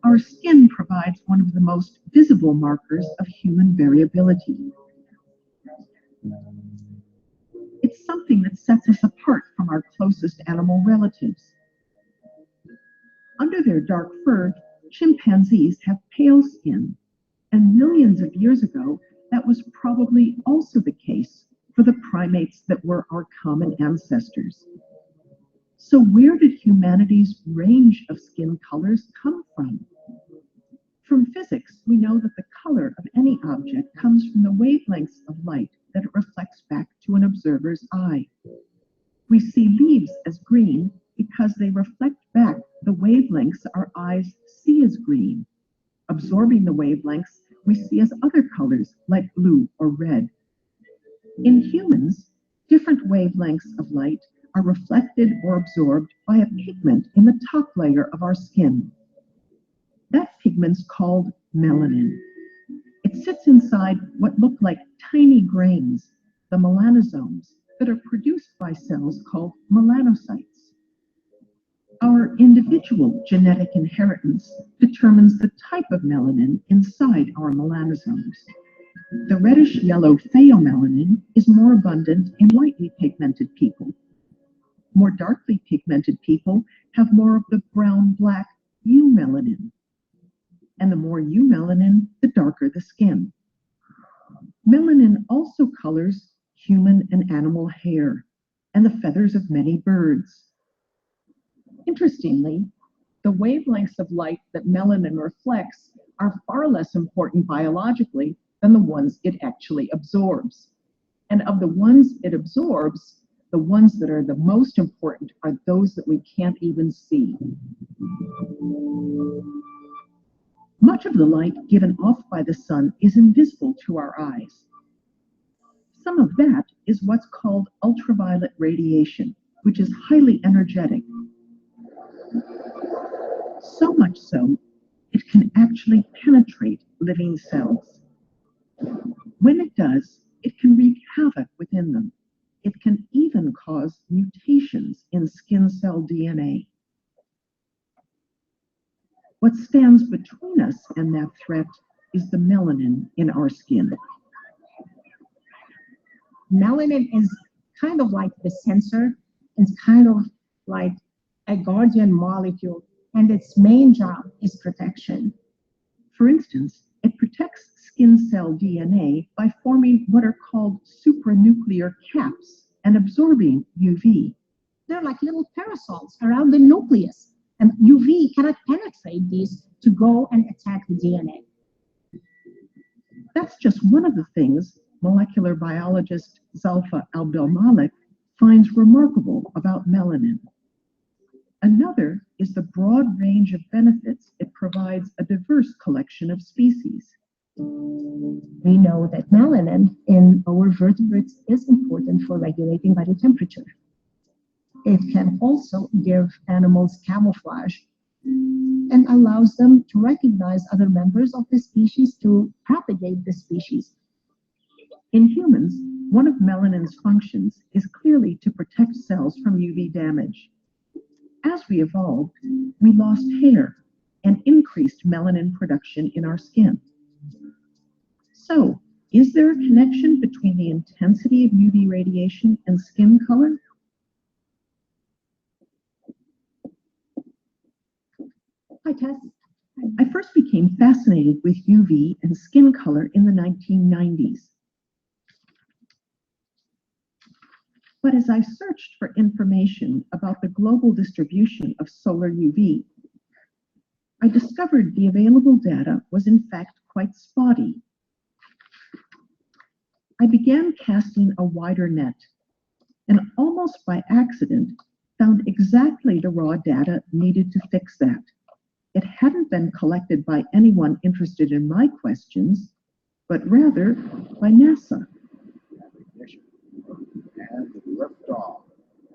D: Our skin provides one of the most visible markers of human variability. It's something that sets us apart from our closest animal relatives. Under their dark fur, chimpanzees have pale skin, and millions of years ago, that was probably also the case for the primates that were our common ancestors. So where did humanity's range of skin colors come from? From physics, we know that the color of any object comes from the wavelengths of light that it reflects back to an observer's eye. We see leaves as green because they reflect back the wavelengths our eyes see as green. Absorbing the wavelengths we see as other colors like blue or red. In humans, different wavelengths of light are reflected or absorbed by a pigment in the top layer of our skin. That pigment's called melanin. It sits inside what look like tiny grains, the melanosomes, that are produced by cells called melanocytes. Our individual genetic inheritance determines the type of melanin inside our melanosomes. The reddish-yellow pheomelanin is more abundant in lightly pigmented people. More darkly pigmented people have more of the brown-black eumelanin. And the more eumelanin, the darker the skin. Melanin also colors human and animal hair and the feathers of many birds. Interestingly, the wavelengths of light that melanin reflects are far less important biologically than the ones it actually absorbs. And of the ones it absorbs, the ones that are the most important are those that we can't even see. Much of the light given off by the sun is invisible to our eyes. Some of that is what's called ultraviolet radiation, which is highly energetic. So much so, it can actually penetrate living cells. When it does, it can wreak havoc within them. It can even cause mutations in skin cell DNA. What stands between us and that threat is the melanin in our skin.
E: Melanin is kind of like the sensor. It's kind of like a guardian molecule, and its main job is protection.
D: For instance, it protects skin cell DNA by forming what are called supranuclear caps and absorbing UV.
E: They're like little parasols around the nucleus, and UV cannot penetrate these to go and attack the DNA.
D: That's just one of the things molecular biologist Zalfa Abdelmalik finds remarkable about melanin. Another is the broad range of benefits it provides a diverse collection of species.
E: We know that melanin in our vertebrates is important for regulating body temperature. It can also give animals camouflage and allows them to recognize other members of the species to propagate the species.
D: In humans, one of melanin's functions is clearly to protect cells from UV damage. As we evolved, we lost hair and increased melanin production in our skin. So, is there a connection between the intensity of UV radiation and skin color?
E: Hi, Tess.
D: I first became fascinated with UV and skin color in the 1990s. But as I searched for information about the global distribution of solar UV, I discovered the available data was in fact quite spotty. I began casting a wider net, and almost by accident found exactly the raw data needed to fix that. It hadn't been collected by anyone interested in my questions, but rather by NASA.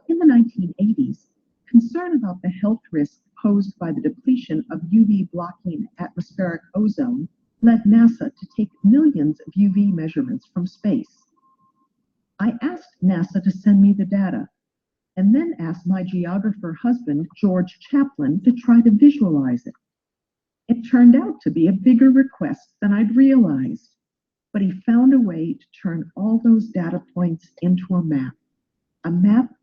D: In the 1980s, concern about the health risk posed by the depletion of UV-blocking atmospheric ozone led NASA to take millions of UV measurements from space. I asked NASA to send me the data, and then asked my geographer husband, George Chaplin, to try to visualize it. It turned out to be a bigger request than I'd realized, but he found a way to turn all those data points into a map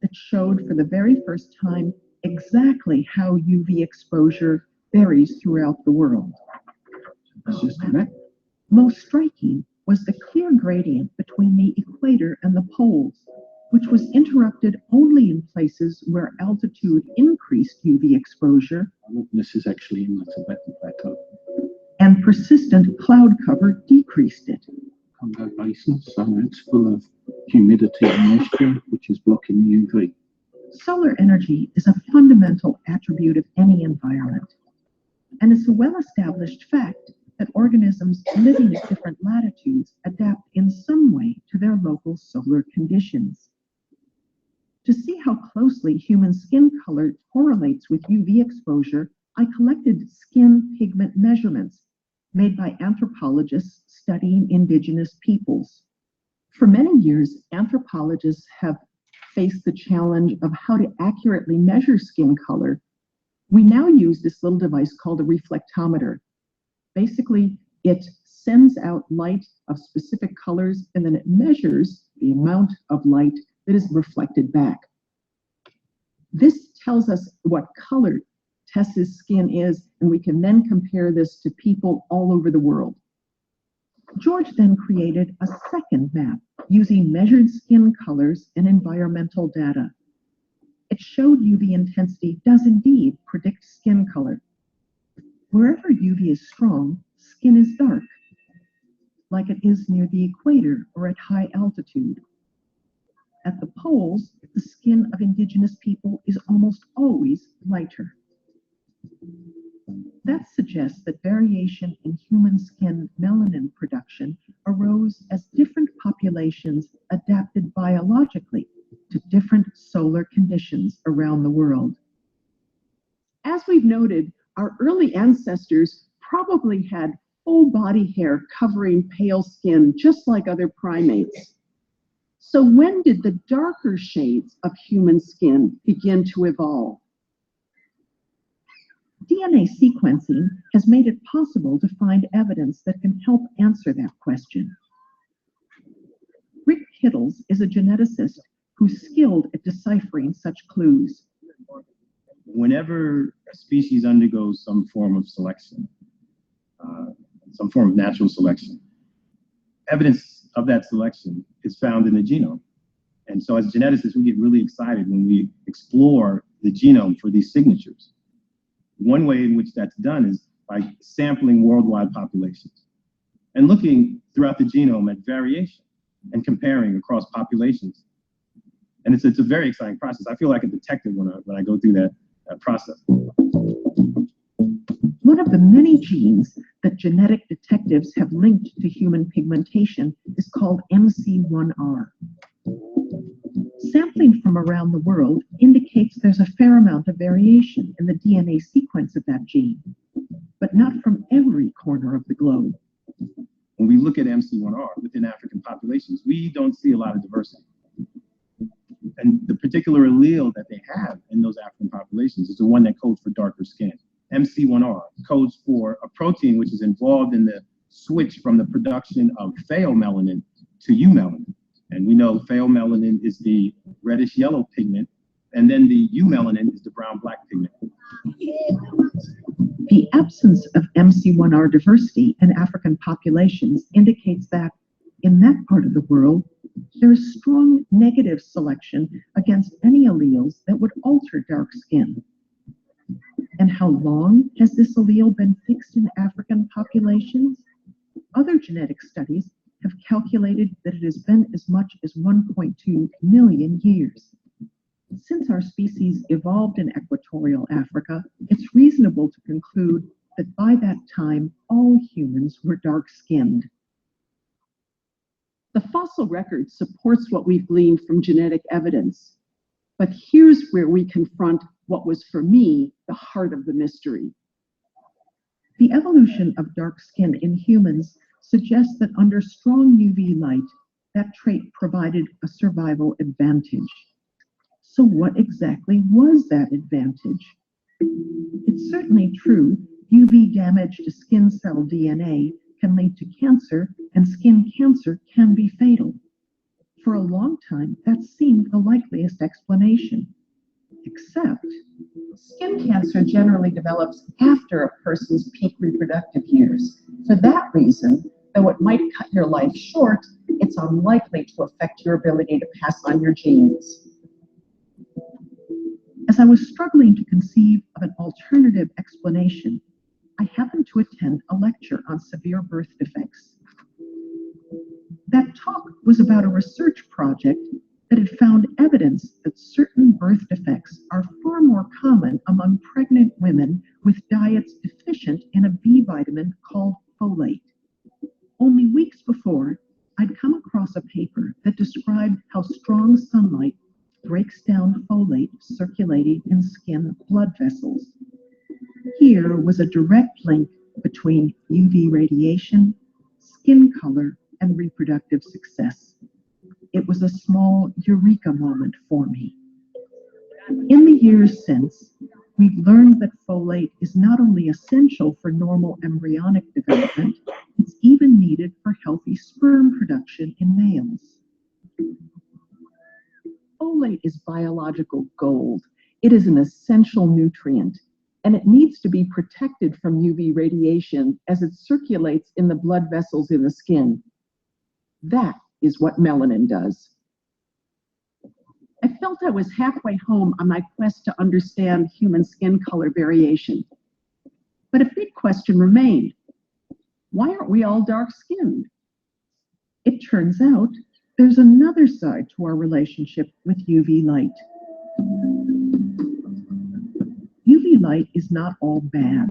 D: that showed for the very first time exactly how UV exposure varies throughout the world. Most striking was the clear gradient between the equator and the poles, which was interrupted only in places where altitude increased UV exposure.
B: This is actually in the Tibetan plateau.
D: And persistent cloud cover decreased it.
B: Congo Basin, so it's full of humidity and moisture, which is blocking UV.
D: Solar energy is a fundamental attribute of any environment, and it's a well-established fact that organisms living at different latitudes adapt in some way to their local solar conditions. To see how closely human skin color correlates with UV exposure, I collected skin pigment measurements made by anthropologists studying indigenous peoples. For many years, anthropologists have faced the challenge of how to accurately measure skin color. We now use this little device called a reflectometer. Basically, it sends out light of specific colors, and then it measures the amount of light that is reflected back. This tells us what color Tess's skin is, and we can then compare this to people all over the world. George then created a second map using measured skin colors and environmental data. It showed UV intensity does indeed predict skin color. Wherever UV is strong, skin is dark, like it is near the equator or at high altitude. At the poles, the skin of indigenous people is almost always lighter. That suggests that variation in human skin melanin production arose as different populations adapted biologically to different solar conditions around the world. As we've noted, our early ancestors probably had full body hair covering pale skin, just like other primates. So when did the darker shades of human skin begin to evolve? DNA sequencing has made it possible to find evidence that can help answer that question. Rick Kittles is a geneticist who's skilled at deciphering such clues.
F: Whenever a species undergoes some form of selection, some form of natural selection, evidence of that selection is found in the genome. And so as geneticists, we get really excited when we explore the genome for these signatures. One way in which that's done is by sampling worldwide populations and looking throughout the genome at variation and comparing across populations. And it's a very exciting process. I feel like a detective when I go through that process.
D: One of the many genes that genetic detectives have linked to human pigmentation is called MC1R. Sampling from around the world indicates there's a fair amount of variation in the DNA sequence of that gene, but not from every corner of the globe.
F: When we look at MC1R within African populations, we don't see a lot of diversity. And the particular allele that they have in those African populations is the one that codes for darker skin. MC1R codes for a protein which is involved in the switch from the production of pheomelanin to eumelanin. And we know pheomelanin is the reddish yellow pigment, and then the eumelanin is the brown black pigment.
D: The absence of MC1R diversity in African populations indicates that in that part of the world, there is strong negative selection against any alleles that would alter dark skin. And how long has this allele been fixed in African populations? Other genetic studies have calculated that it has been as much as 1.2 million years. Since our species evolved in equatorial Africa, it's reasonable to conclude that by that time, all humans were dark-skinned. The fossil record supports what we've gleaned from genetic evidence, but here's where we confront what was, for me, the heart of the mystery. The evolution of dark skin in humans suggests that under strong UV light, that trait provided a survival advantage. So what exactly was that advantage? It's certainly true UV damage to skin cell DNA can lead to cancer, and skin cancer can be fatal. For a long time, that seemed the likeliest explanation. Except, skin cancer generally develops after a person's peak reproductive years. For that reason, though it might cut your life short, it's unlikely to affect your ability to pass on your genes. As I was struggling to conceive of an alternative explanation, I happened to attend a lecture on severe birth defects. That talk was about a research project that had found evidence that certain birth defects are far more common among pregnant women with diets deficient in a B vitamin called folate. Only weeks before, I'd come across a paper that described how strong sunlight breaks down folate circulating in skin blood vessels. Here was a direct link between UV radiation, skin color, and reproductive success. It was a small eureka moment for me. In the years since, we've learned that folate is not only essential for normal embryonic development, it's even needed for healthy sperm production in males. Folate is biological gold. It is an essential nutrient. and it needs to be protected from UV radiation as it circulates in the blood vessels in the skin. That is what melanin does. I felt I was halfway home on my quest to understand human skin color variation. But a big question remained. Why aren't we all dark-skinned? It turns out there's another side to our relationship with UV light. UV light is not all bad.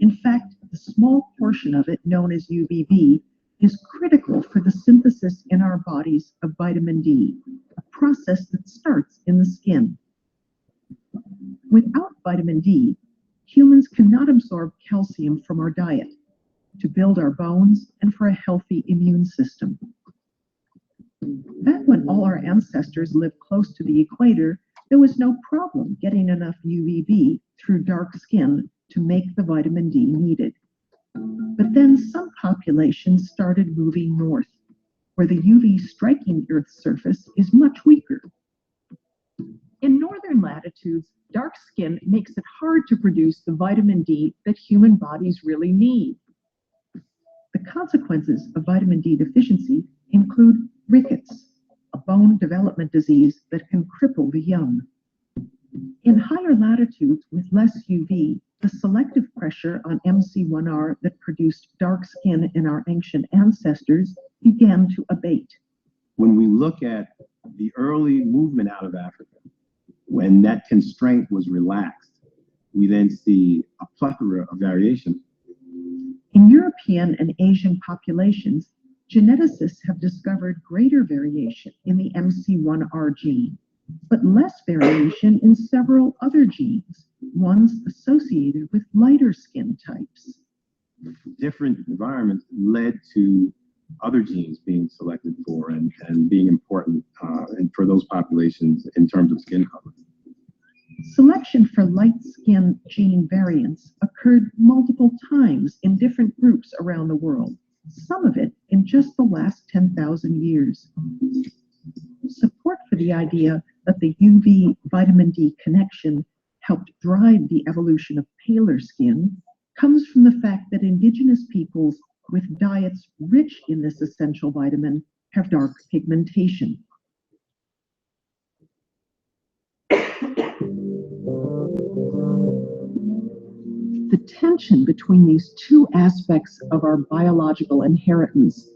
D: In fact, the small portion of it known as UVB is critical for the synthesis in our bodies of vitamin D, a process that starts in the skin. Without vitamin D, humans cannot absorb calcium from our diet to build our bones and for a healthy immune system. Back when all our ancestors lived close to the equator, there was no problem getting enough UVB through dark skin to make the vitamin D needed. But then some populations started moving north, where the UV striking Earth's surface is much weaker. In northern latitudes, dark skin makes it hard to produce the vitamin D that human bodies really need. The consequences of vitamin D deficiency include rickets, a bone development disease that can cripple the young. In higher latitudes with less UV, the selective pressure on MC1R that produced dark skin in our ancient ancestors began to abate.
F: When we look at the early movement out of Africa, when that constraint was relaxed, we then see a plethora of variation.
D: In European and Asian populations, geneticists have discovered greater variation in the MC1R gene, but less variation in several other genes, ones associated with lighter skin types.
F: Different environments led to other genes being selected for and being important and for those populations in terms of skin color.
D: Selection for light skin gene variants occurred multiple times in different groups around the world, some of it in just the last 10,000 years. Support for the idea that the UV vitamin D connection helped drive the evolution of paler skin comes from the fact that indigenous peoples with diets rich in this essential vitamin have dark pigmentation. The tension between these two aspects of our biological inheritance,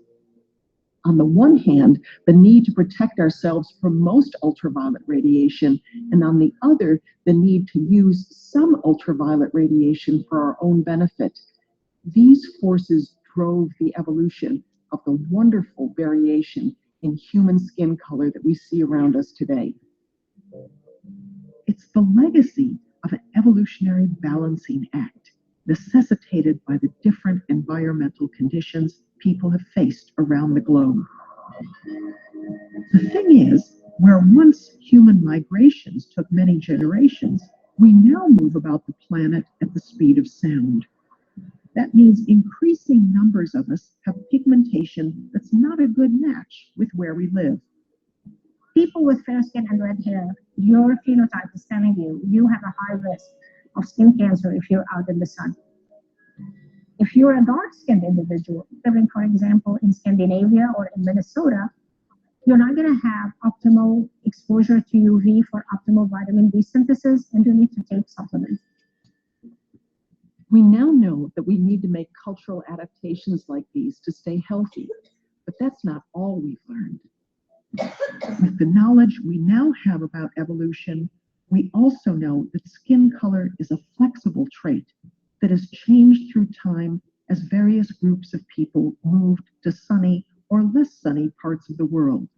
D: on the one hand, the need to protect ourselves from most ultraviolet radiation, and on the other, the need to use some ultraviolet radiation for our own benefit. These forces drove the evolution of the wonderful variation in human skin color that we see around us today. It's the legacy of an evolutionary balancing act necessitated by the different environmental conditions people have faced around the globe. The thing is, where once human migrations took many generations, we now move about the planet at the speed of sound. That means increasing numbers of us have pigmentation that's not a good match with where we live.
E: People with fair skin and red hair, your phenotype is telling you have a high risk of skin cancer if you're out in the sun. If you're a dark-skinned individual living, for example, in Scandinavia or in Minnesota, you're not going to have optimal exposure to UV for optimal vitamin D synthesis, and you need to take supplements.
D: We now know that we need to make cultural adaptations like these to stay healthy, but that's not all we've learned. With the knowledge we now have about evolution, we also know that skin color is a flexible trait that has changed through time as various groups of people moved to sunny or less sunny parts of the world.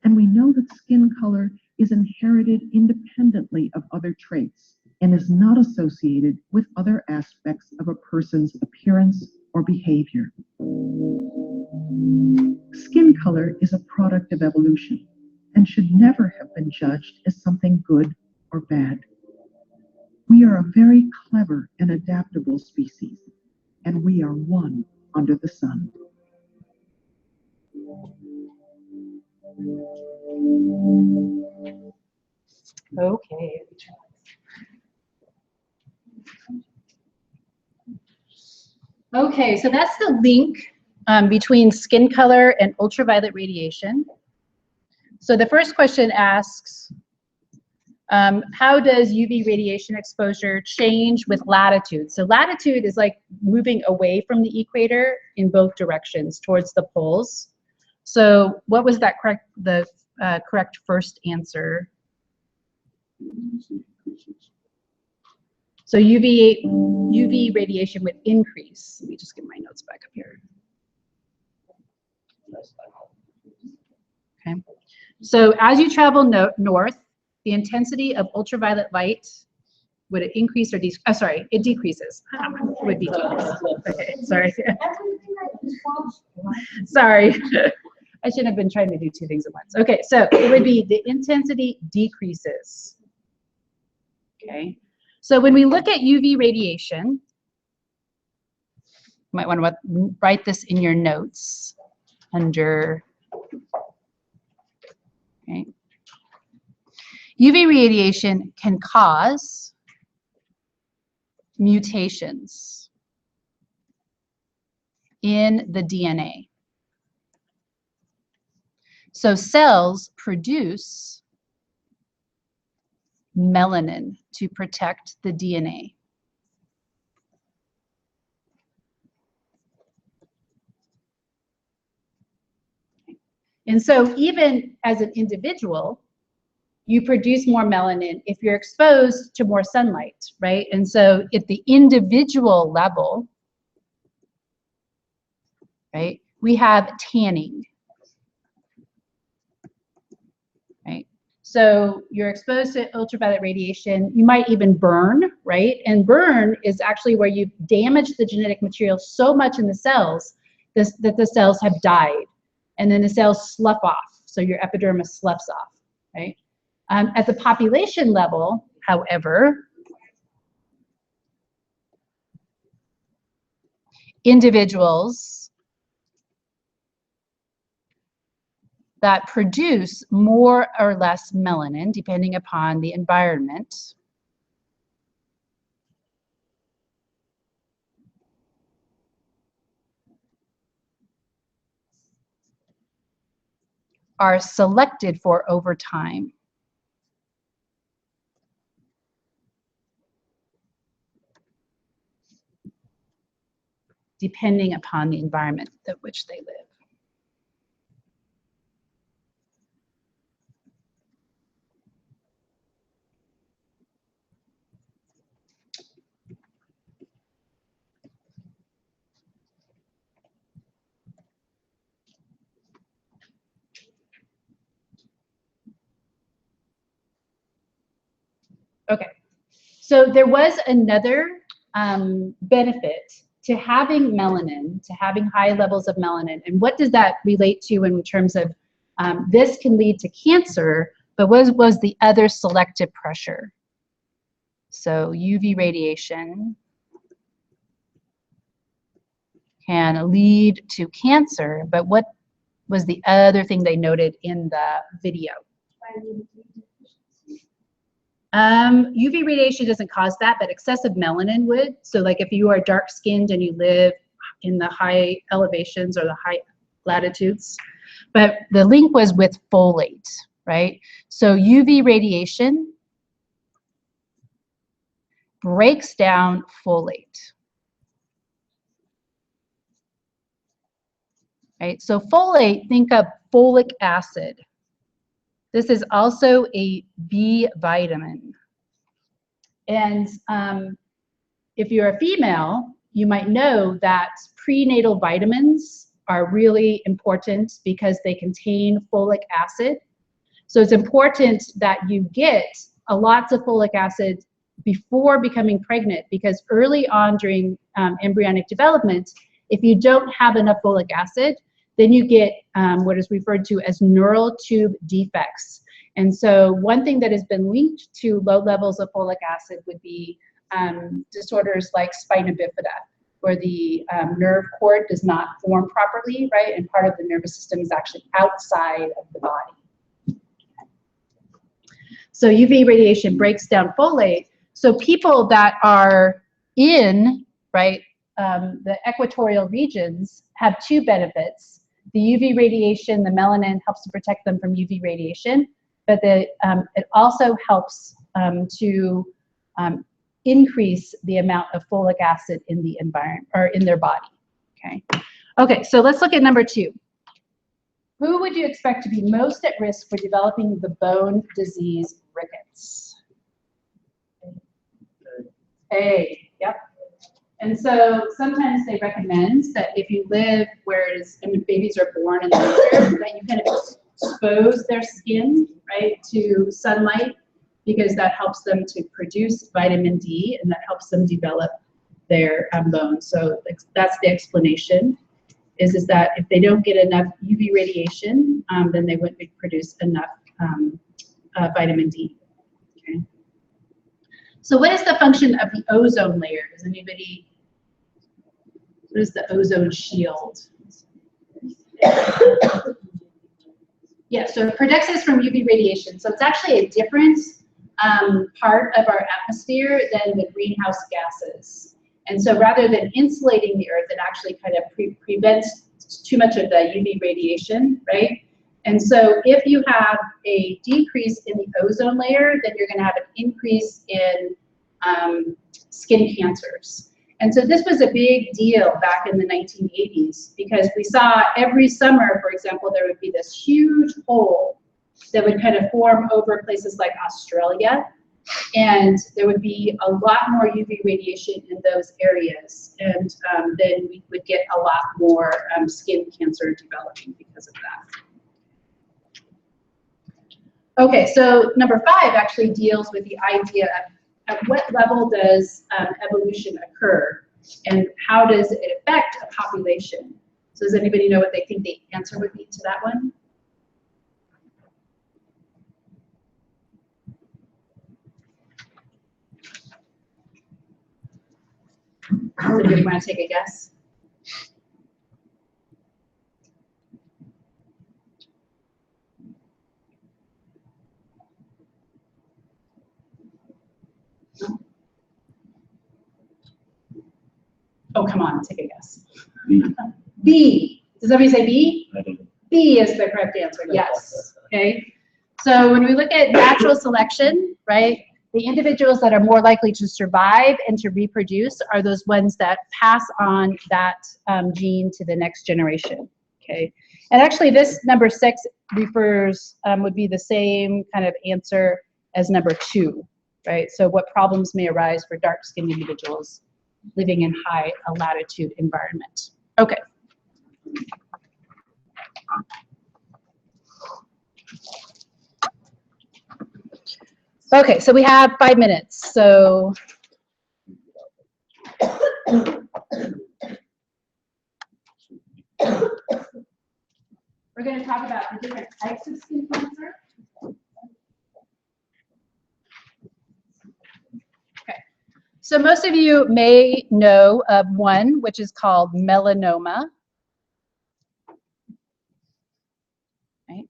D: And we know that skin color is inherited independently of other traits and is not associated with other aspects of a person's appearance or behavior. Skin color is a product of evolution and should never have been judged as something good or bad. We are a very clever and adaptable species, and we are one under the sun.
A: Okay. Okay, so that's the link between skin color and ultraviolet radiation. So the first question asks, how does UV radiation exposure change with latitude? So latitude is like moving away from the equator in both directions towards the poles. So what was that correct, the correct first answer? So UV radiation would increase. Let me just get my notes back up here. Okay. So as you travel north, the intensity of ultraviolet light, would it increase or decrease? Oh, sorry, it decreases. It would be decreased. Okay, sorry. Sorry. I shouldn't have been trying to do two things at once. Okay, so it would be the intensity decreases. Okay. So when we look at UV radiation, you might want to write this in your notes under, okay. UV radiation can cause mutations in the DNA. So cells produce melanin to protect the DNA. And so even as an individual, you produce more melanin if you're exposed to more sunlight, right? And so at the individual level, right, we have tanning, right? So you're exposed to ultraviolet radiation, you might even burn, right? And burn is actually where you damage the genetic material so much in the cells that the cells have died. And then the cells slough off, so your epidermis sloughs off, right? At the population level, however, individuals that produce more or less melanin, depending upon the environment, are selected for over time. Depending upon the environment in which they live. Okay, so there was another benefit to having melanin, to having high levels of melanin. And what does that relate to in terms of this can lead to cancer, but what was the other selective pressure? So UV radiation can lead to cancer, but what was the other thing they noted in the video? UV radiation doesn't cause that, but excessive melanin would. So like if you are dark skinned and you live in the high elevations or the high latitudes, but the link was with folate, right? So UV radiation breaks down folate, right? So folate, think of folic acid. This is also a B vitamin. And if you're a female, you might know that prenatal vitamins are really important because they contain folic acid. So it's important that you get lots of folic acid before becoming pregnant, because early on during embryonic development, if you don't have enough folic acid, then you get what is referred to as neural tube defects. And so one thing that has been linked to low levels of folic acid would be disorders like spina bifida, where the nerve cord does not form properly, right? And part of the nervous system is actually outside of the body. So UV radiation breaks down folate. So people that are in, right, the equatorial regions have two benefits. The UV radiation, the melanin helps to protect them from UV radiation, but it also helps to increase the amount of folic acid in the environment or in their body. Okay. Okay, so let's look at number 2. Who would you expect to be most at risk for developing the bone disease rickets? A, yep. And so sometimes they recommend that if you live where babies are born in the winter, that you kind of expose their skin, right, to sunlight, because that helps them to produce vitamin D and that helps them develop their bones. So that's the explanation, is that if they don't get enough UV radiation, then they wouldn't produce enough vitamin D. Okay. So what is the function of the ozone layer? Does anybody, what is the ozone shield? Yeah, so it protects us from UV radiation. So it's actually a different part of our atmosphere than the greenhouse gases. And so rather than insulating the earth, it actually kind of prevents too much of the UV radiation, right? And so if you have a decrease in the ozone layer, then you're going to have an increase in skin cancers. And so this was a big deal back in the 1980s, because we saw every summer, for example, there would be this huge hole that would kind of form over places like Australia. And there would be a lot more UV radiation in those areas. And then we would get a lot more skin cancer developing because of that. Okay, so number 5 actually deals with the idea of at what level does evolution occur and how does it affect a population? So does anybody know what they think the answer would be to that one? Does anybody want to take a guess? Oh, come on, take a guess.
B: B.
A: B. Does everybody say B?
B: I don't know.
A: B is the correct answer, yes. Okay. So when we look at natural selection, right, the individuals that are more likely to survive and to reproduce are those ones that pass on that gene to the next generation. Okay. And actually this number 6 refers, would be the same kind of answer as number 2, right? So what problems may arise for dark-skinned individuals living in high latitude environment. Okay. Okay, so we have 5 minutes. So we're going to talk about the different types of skin cancer. So most of you may know of one, which is called melanoma. Right?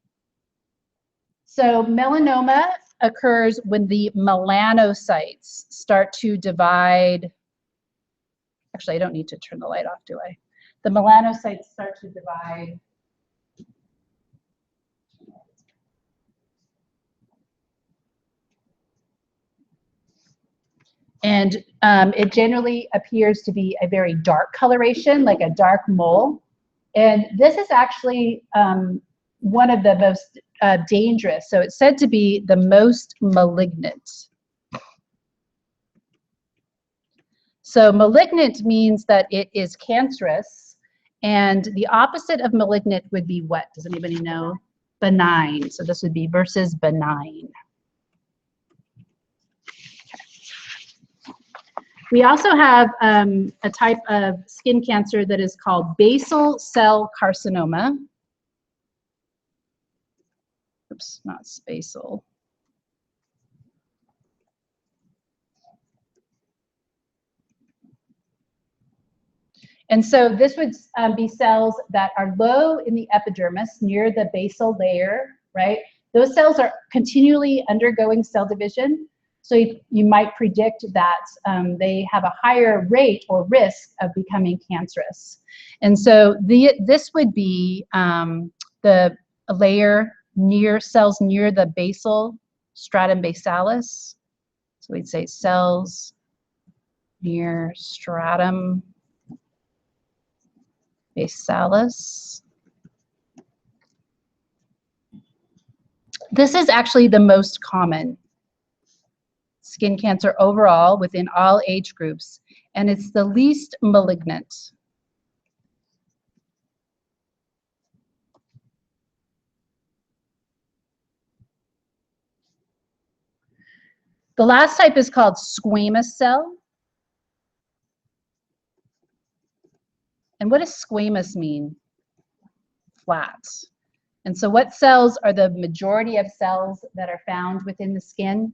A: So melanoma occurs when the melanocytes start to divide. Actually, I don't need to turn the light off, do I? The melanocytes start to divide. And it generally appears to be a very dark coloration, like a dark mole. And this is actually one of the most dangerous. So it's said to be the most malignant. So malignant means that it is cancerous. And the opposite of malignant would be what? Does anybody know? Benign. So this would be versus benign. We also have a type of skin cancer that is called basal cell carcinoma. Oops, not spatial. And so this would be cells that are low in the epidermis near the basal layer, right? Those cells are continually undergoing cell division. So you might predict that they have a higher rate or risk of becoming cancerous. And so this would be the layer near cells near the basal stratum basalis. So we'd say cells near stratum basalis. This is actually the most common skin cancer overall within all age groups, and it's the least malignant. The last type is called squamous cell. And what does squamous mean? Flat. And so what cells are the majority of cells that are found within the skin?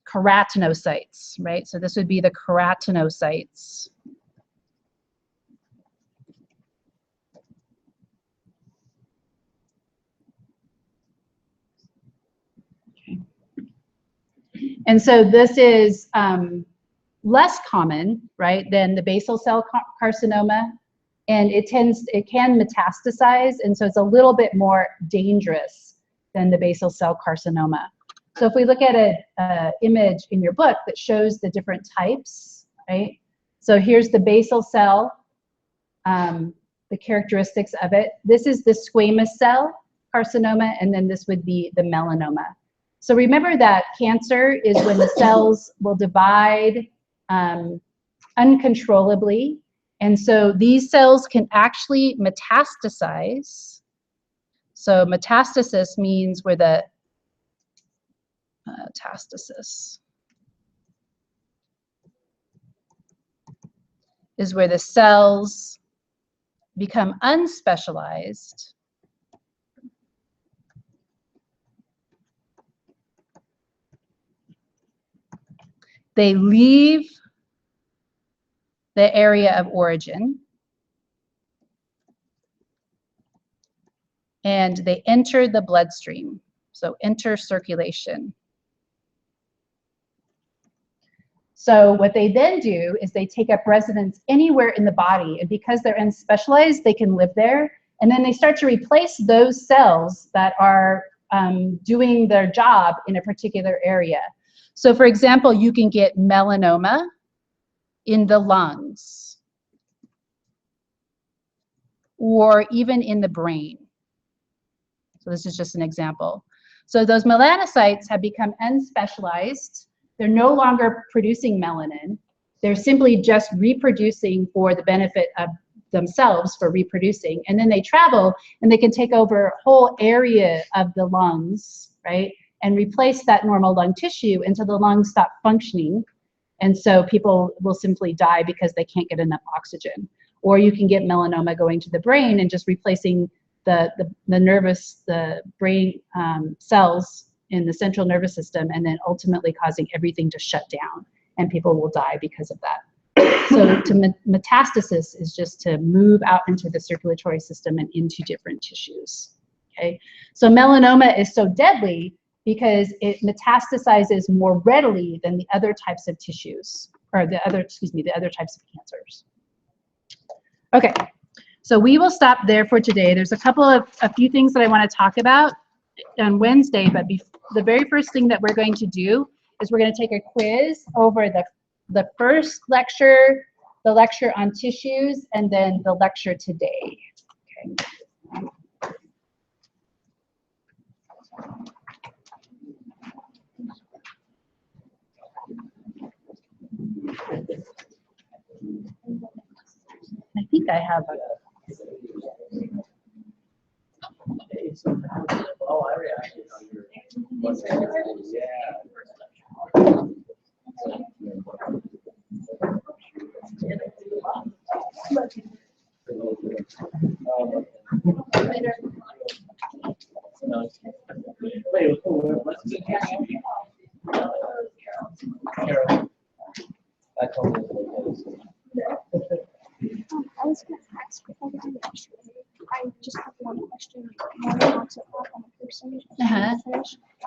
A: Keratinocytes, right? So this would be the keratinocytes. And so this is less common, right, than the basal cell carcinoma, and it can metastasize, and so it's a little bit more dangerous than the basal cell carcinoma. So if we look at an image in your book that shows the different types, right? So here's the basal cell, the characteristics of it. This is the squamous cell carcinoma, and then this would be the melanoma. So remember that cancer is when the cells will divide uncontrollably. And so these cells can actually metastasize. So metastasis means where the metastasis is where the cells become unspecialized. They leave the area of origin and they enter the bloodstream, so enter circulation. So what they then do is they take up residence anywhere in the body, and because they're unspecialized, they can live there, and then they start to replace those cells that are doing their job in a particular area. So for example, you can get melanoma in the lungs or even in the brain. So this is just an example. So those melanocytes have become unspecialized. They're no longer producing melanin. They're simply just reproducing for the benefit of themselves for reproducing. And then they travel and they can take over a whole area of the lungs, right? And replace that normal lung tissue until the lungs stop functioning. And so people will simply die because they can't get enough oxygen. Or you can get melanoma going to the brain and just replacing the brain cells in the central nervous system, and then ultimately causing everything to shut down, and people will die because of that. So metastasis is just to move out into the circulatory system and into different tissues. Okay, so melanoma is so deadly because it metastasizes more readily than the other types of tissues, or the other types of cancers. Okay, so we will stop there for today. There's a few things that I want to talk about on Wednesday, but the very first thing that we're going to do is we're going to take a quiz over the first lecture, the lecture on tissues, and then the lecture today. Okay. I think I have a...
G: Oh, I reacted on your. I told you.
H: I was going to ask if I could do that yesterday. I just have one question. I want to talk on a person.
A: Uh-huh.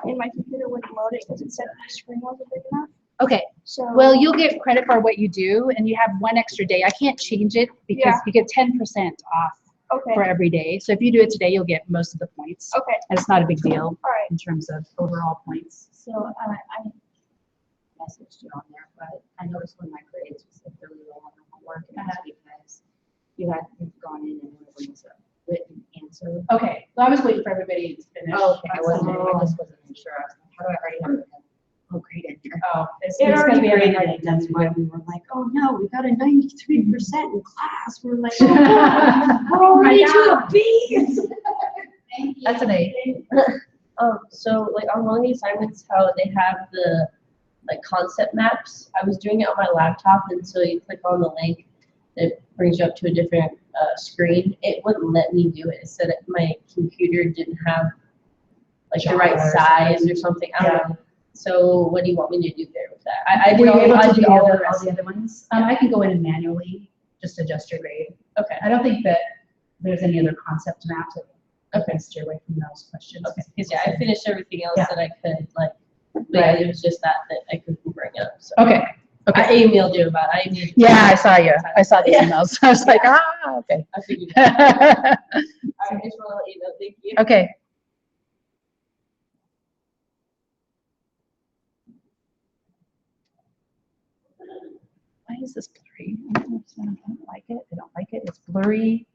H: And my computer wouldn't load it because it said my screen wasn't big enough.
A: Okay,
H: So.
A: well, you'll get credit for what you do, and you have one extra day. I can't change it because
H: Yeah.
A: you get 10% off
H: Okay.
A: for every day. So if you do it today, you'll get most of the points.
H: Okay.
A: And it's not a big deal
H: All right.
A: in terms of overall points.
I: So I messaged you on there, but I noticed one of my grades was like really low on the homework, and that's because you've gone in and one of them was a written answer.
A: Okay, well, I was waiting for everybody to finish.
I: Oh, okay, I
A: on
I: just
A: Sunday.
I: wasn't sure. I was like, how do I already have a whole grade in here?
A: Oh, it's
H: It
A: because
H: already
A: we
H: graded
A: haven't
H: it,
A: done
H: that's
A: it
H: why
A: yet.
H: we were like, oh no, we got a 93% in class. We're like, we're already to a B.
A: That's an A.
J: So like on one of the assignments, how they have the like concept maps, I was doing it on my laptop, and so you click on the link, it brings you up to a different screen. It wouldn't let me do it. It said that my computer didn't have like the right size or something. I don't know. So what do you want me to do there with that? I
A: Were
J: did
A: you able
J: I
A: to
J: did
A: do
J: all the
A: all
J: rest.
A: the other ones? I can go in and manually just adjust your grade.
J: Okay.
A: I don't think that there's any other concept maps that
J: Okay.
A: can steer away from those questions.
J: Okay. Because yeah, I finished everything else
A: Yeah.
J: that I could like. But yeah, it was just that I couldn't bring up. So.
A: Okay.
J: I emailed you about it. I emailed you.
A: Yeah, I saw you. I saw the
J: Yeah.
A: emails. I was like, okay.
J: I figured it out. All right, I just want to let you know. Thank you.
A: Okay. Why is this blurry? I don't like it. I don't like it. It's blurry.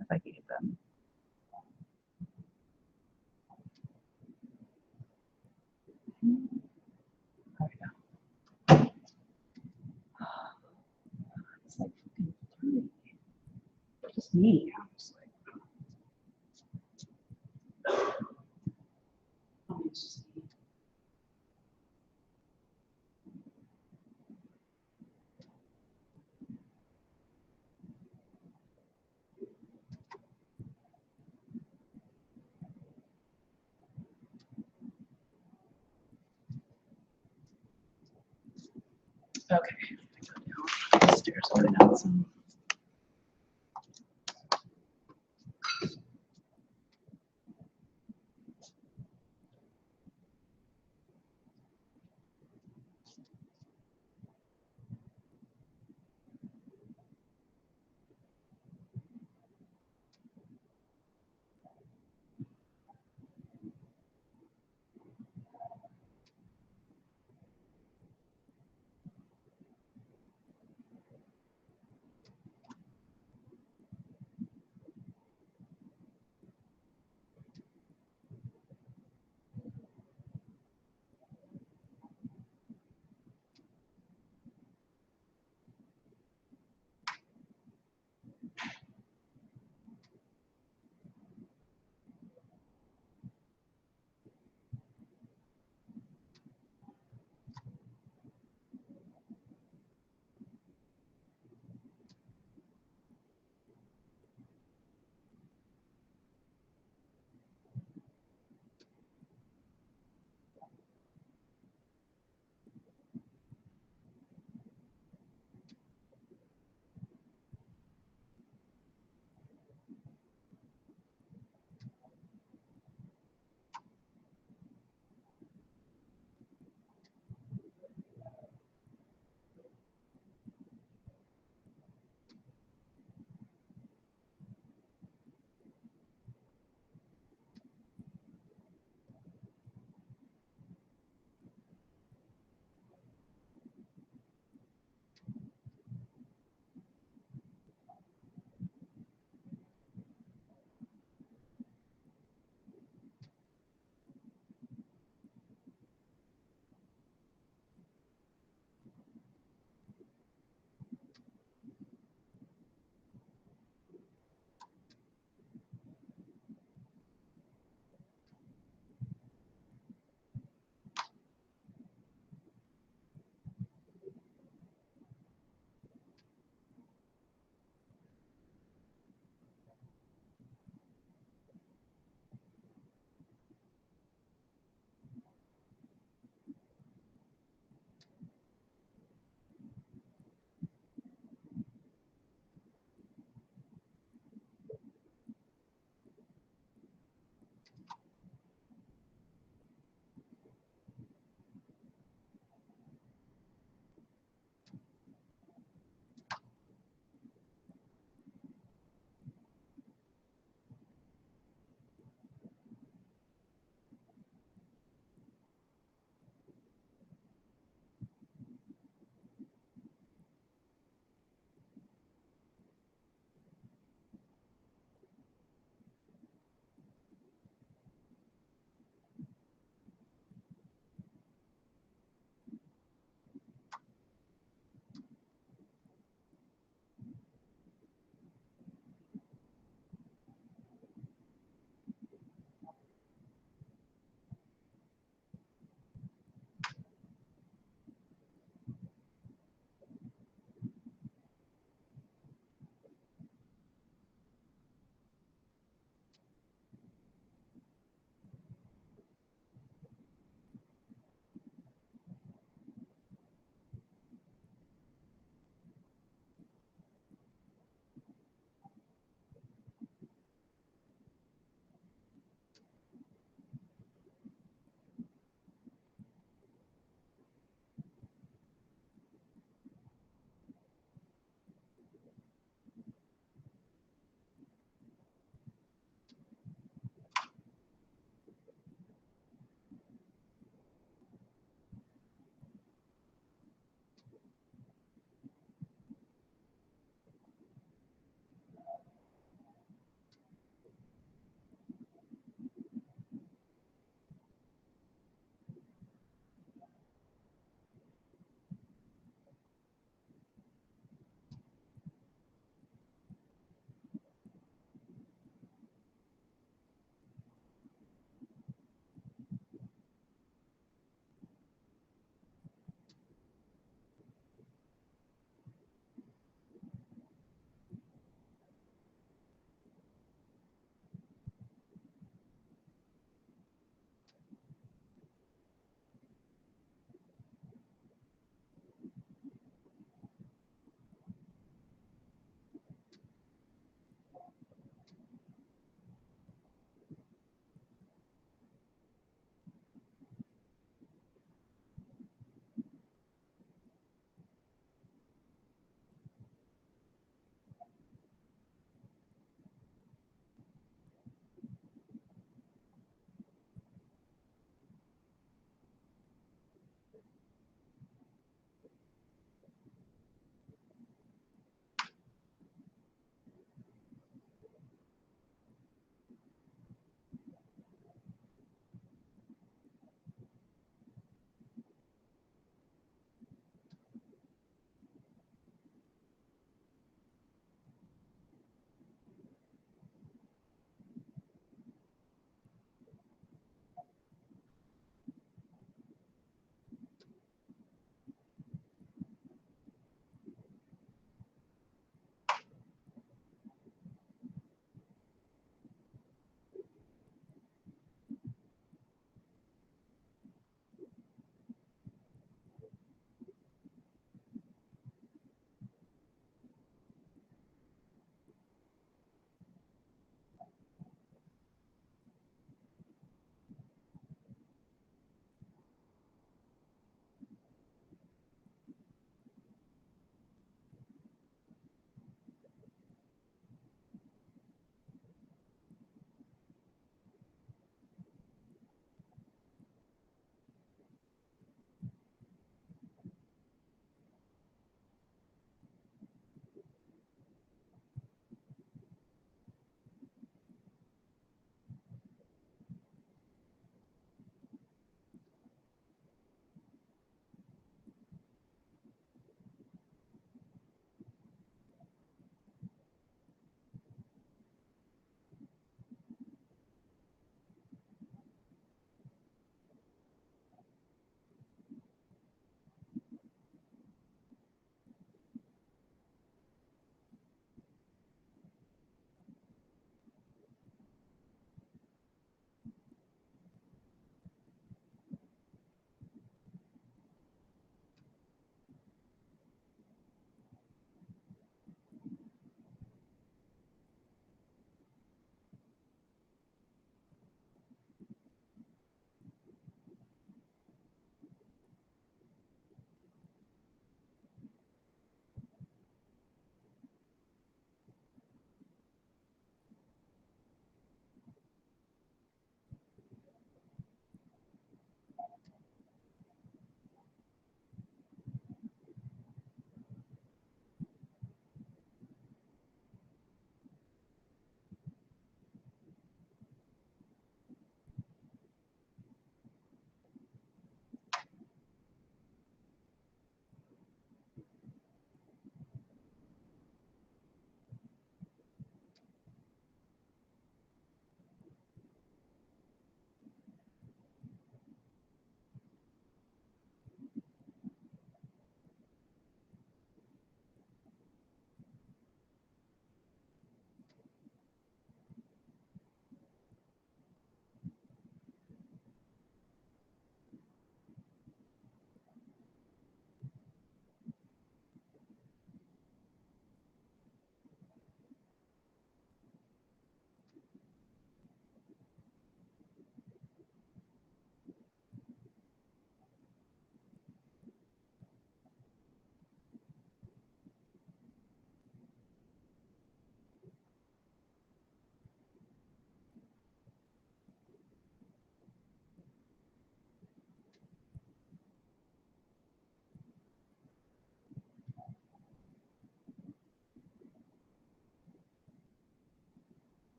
A: If I could get them. There we go. It's like fucking blurry. Just me. I'm just like. Oh, it's just me. Okay. Stairs are out some.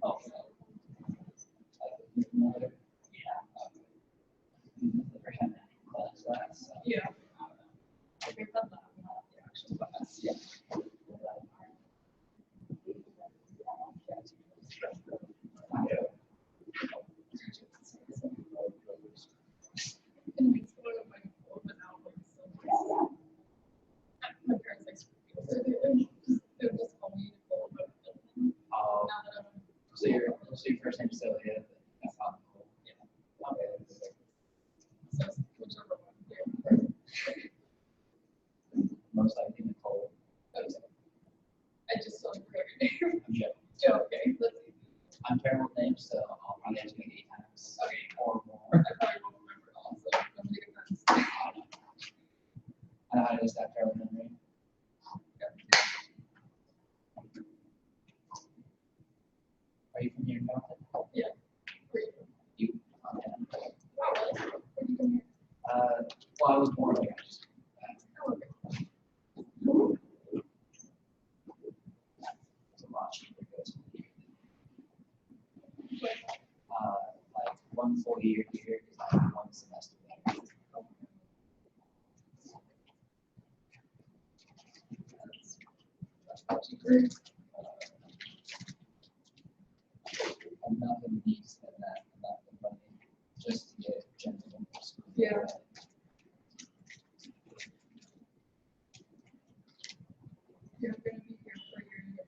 G: Oh. Yeah. Never had any class, so.
K: Yeah. We've done that, not the actual class.
G: Yeah.
K: And we sort of like open out like so much. My parents like they're just only full of them.
G: Oh,
K: Now that I'm
G: so your first name is so yeah, that's how cool. Yeah. Okay.
K: so whichever one.
G: Most likely Nicole.
K: I just saw your name.
G: I'm joking.
K: Joe, okay, let's see.
G: I'm terrible with names, so I'll probably have to make 8 times.
K: Okay.
G: Or more.
K: I probably won't remember it all, so don't make offense.
G: I know how to use that terrible memory. Are you from here in Compton?
K: Yeah.
G: You? Okay.
K: Wow, really? Where'd you come here?
G: Well, I was born here.
K: Oh, okay.
G: It's a lot cheaper to go to here. Like 1 full year here is like 1 semester there.
K: That's cheaper.
G: Enough of these and that, enough of money, just to get general school.
K: Yeah. You're gonna be here for a year and get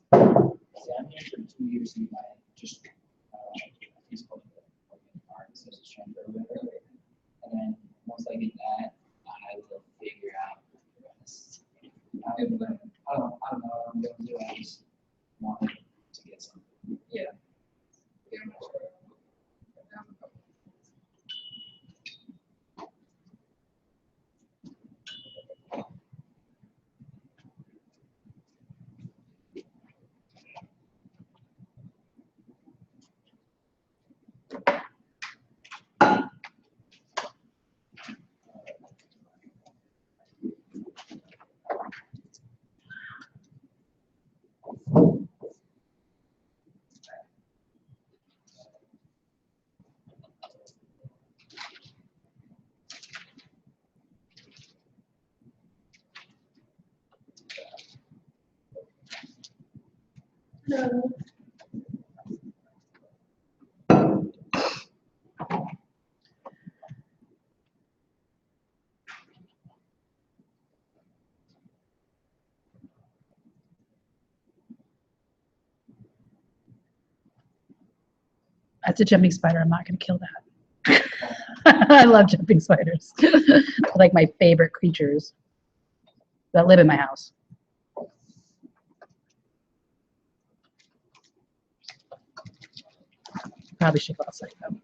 G: See, I'm here for 2 years and I just, he's called the arts as a transfer or whatever. And then once I get that, I will figure out the rest. I don't know what I'm going to do. I just wanted to get something.
K: Yeah. Yeah, I'm not sure. I have a couple. No.
A: That's a jumping spider. I'm not going to kill that. I love jumping spiders. They're like my favorite creatures that live in my house. Probably should go outside though.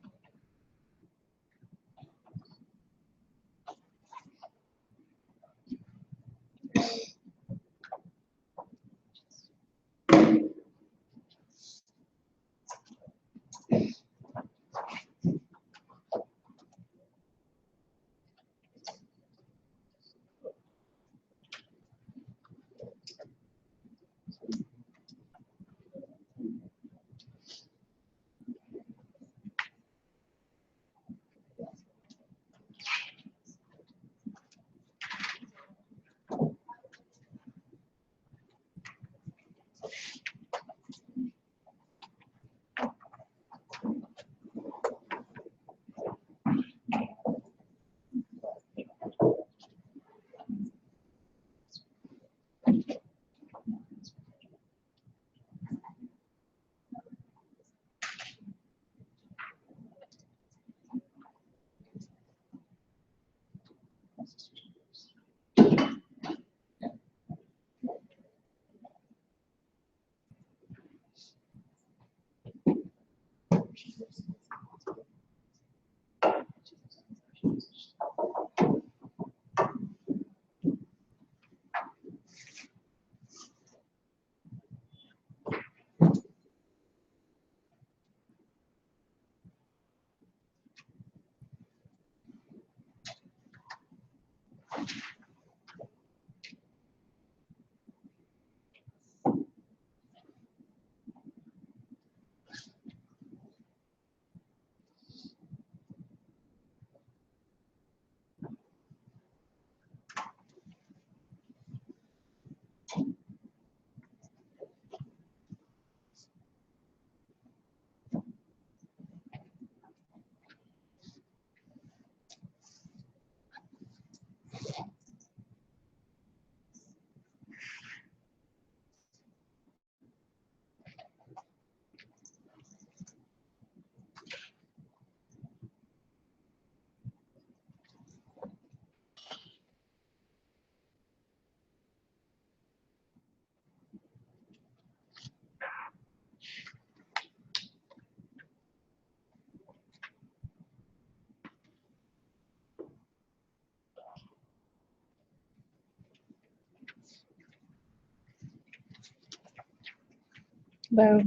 A: Hello.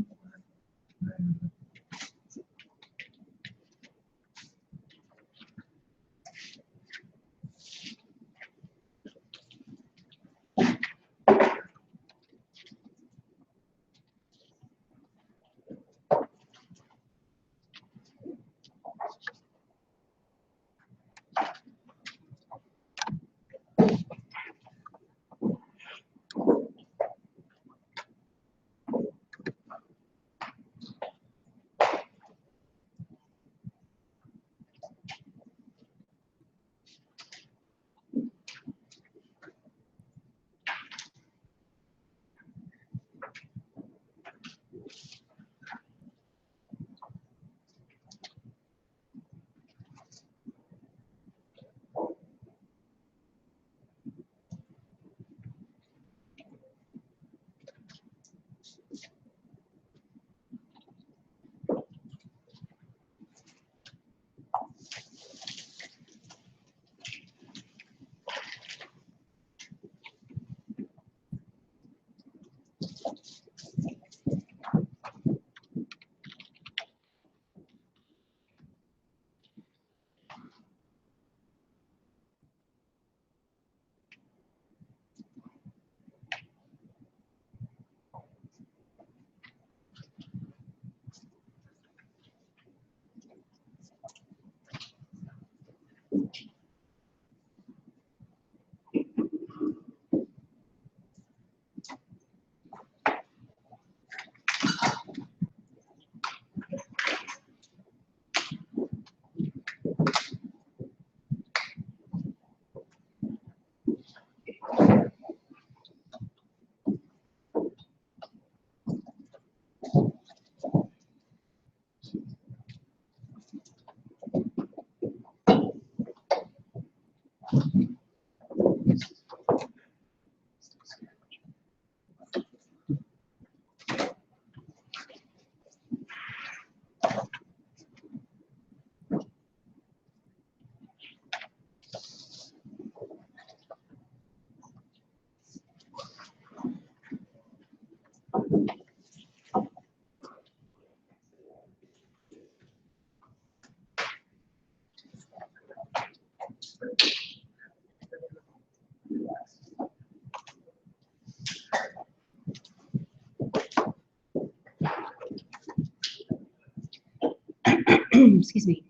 A: Excuse me.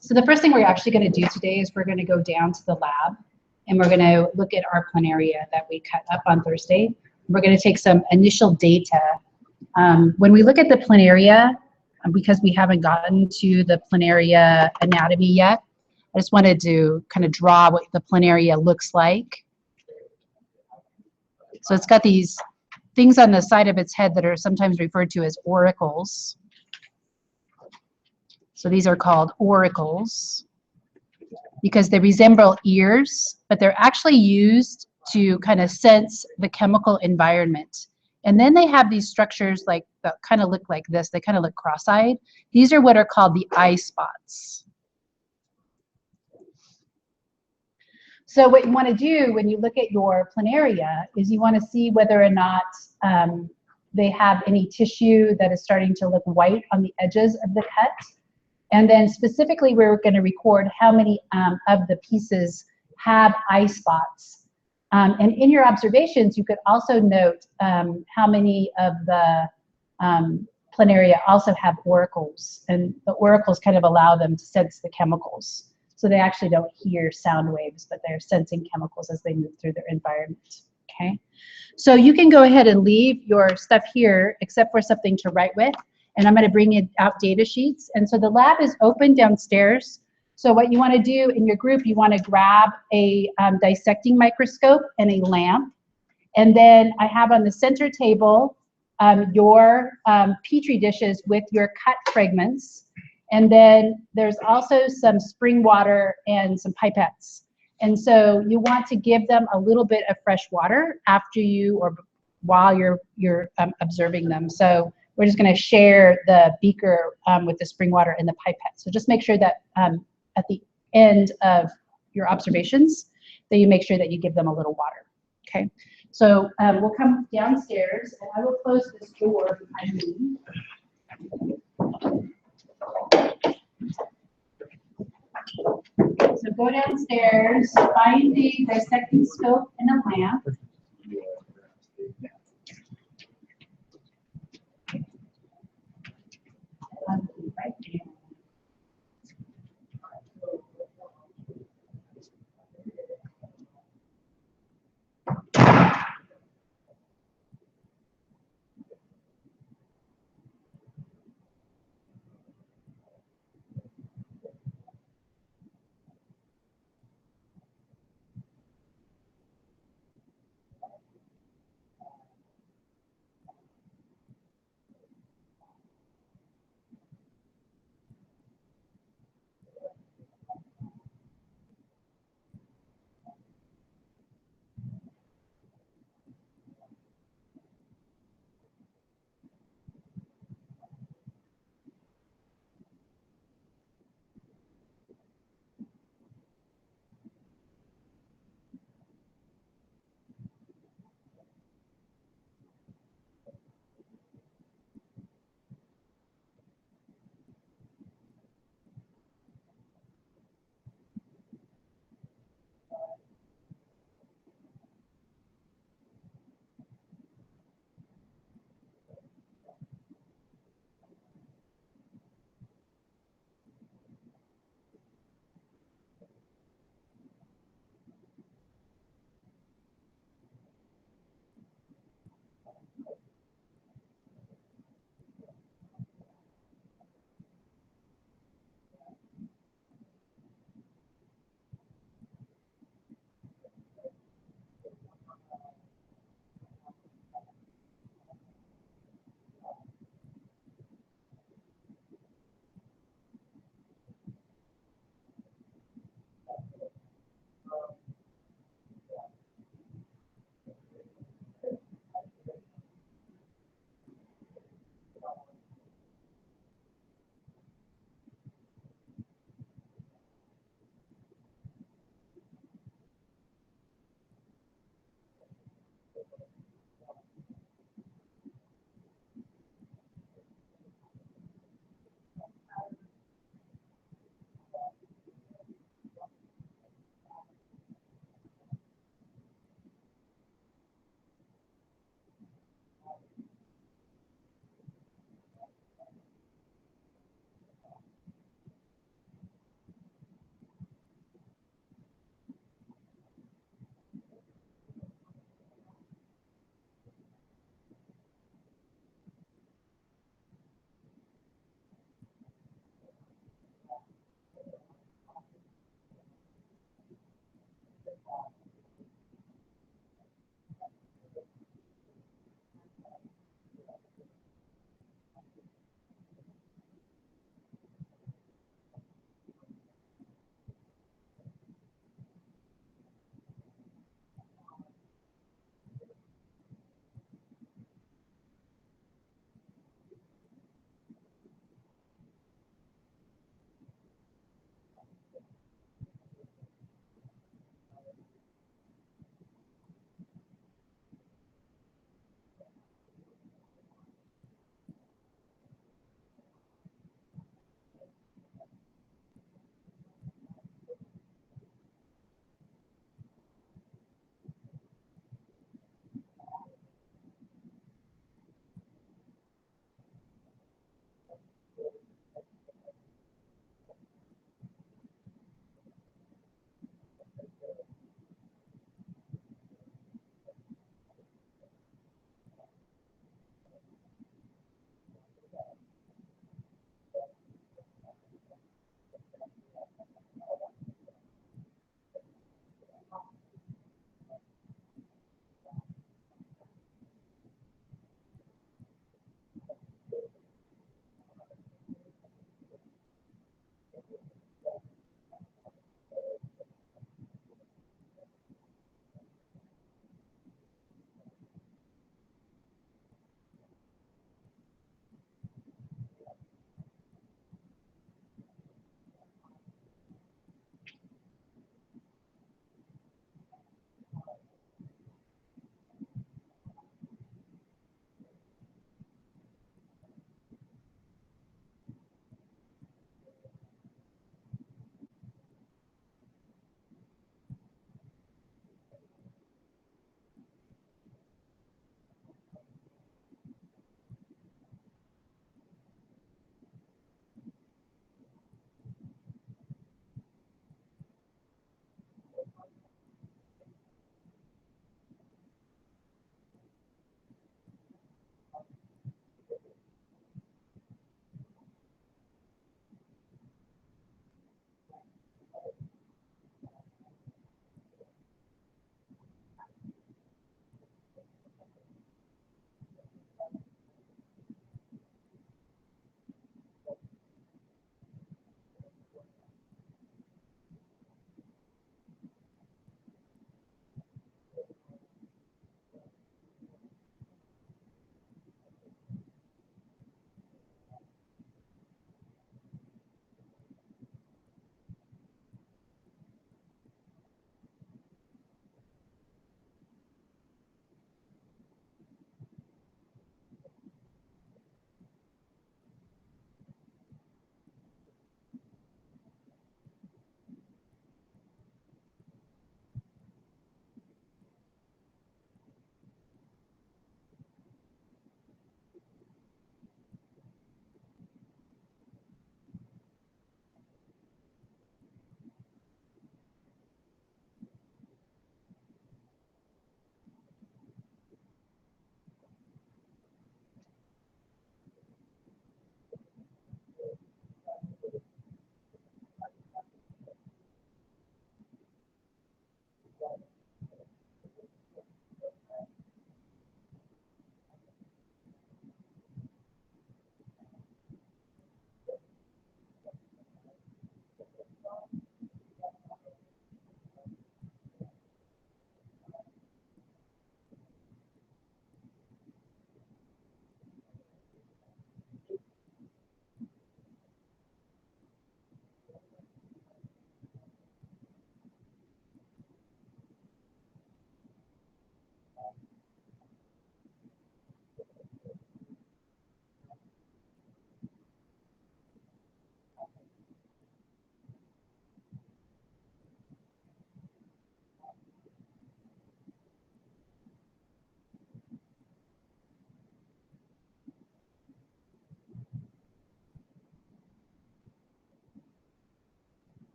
A: So the first thing we're actually going to do today is we're going to go down to the lab and we're going to look at our planaria that we cut up on Thursday. We're going to take some initial data. When we look at the planaria, because we haven't gotten to the planaria anatomy yet, I just wanted to kind of draw what the planaria looks like. So it's got these things on the side of its head that are sometimes referred to as auricles. So these are called auricles because they resemble ears, but they're actually used to kind of sense the chemical environment. And then they have these structures like that kind of look like this. They kind of look cross-eyed. These are what are called the eye spots. So what you want to do when you look at your planaria is you want to see whether or not they have any tissue that is starting to look white on the edges of the cut. And then specifically, we're going to record how many of the pieces have eye spots. And in your observations, you could also note how many of the planaria also have auricles. And the auricles kind of allow them to sense the chemicals. So they actually don't hear sound waves, but they're sensing chemicals as they move through their environment. Okay. So you can go ahead and leave your stuff here, except for something to write with. And I'm going to bring out data sheets. And so the lab is open downstairs. So what you want to do in your group, you want to grab a dissecting microscope and a lamp. And then I have on the center table your Petri dishes with your cut fragments. And then there's also some spring water and some pipettes. And so you want to give them a little bit of fresh water after you or while you're observing them. So we're just going to share the beaker with the spring water and the pipette. So just make sure that at the end of your observations that you make sure that you give them a little water. Okay. So we'll come downstairs and I will close this door behind me. So go downstairs, find the dissecting scope and a lamp. Right there.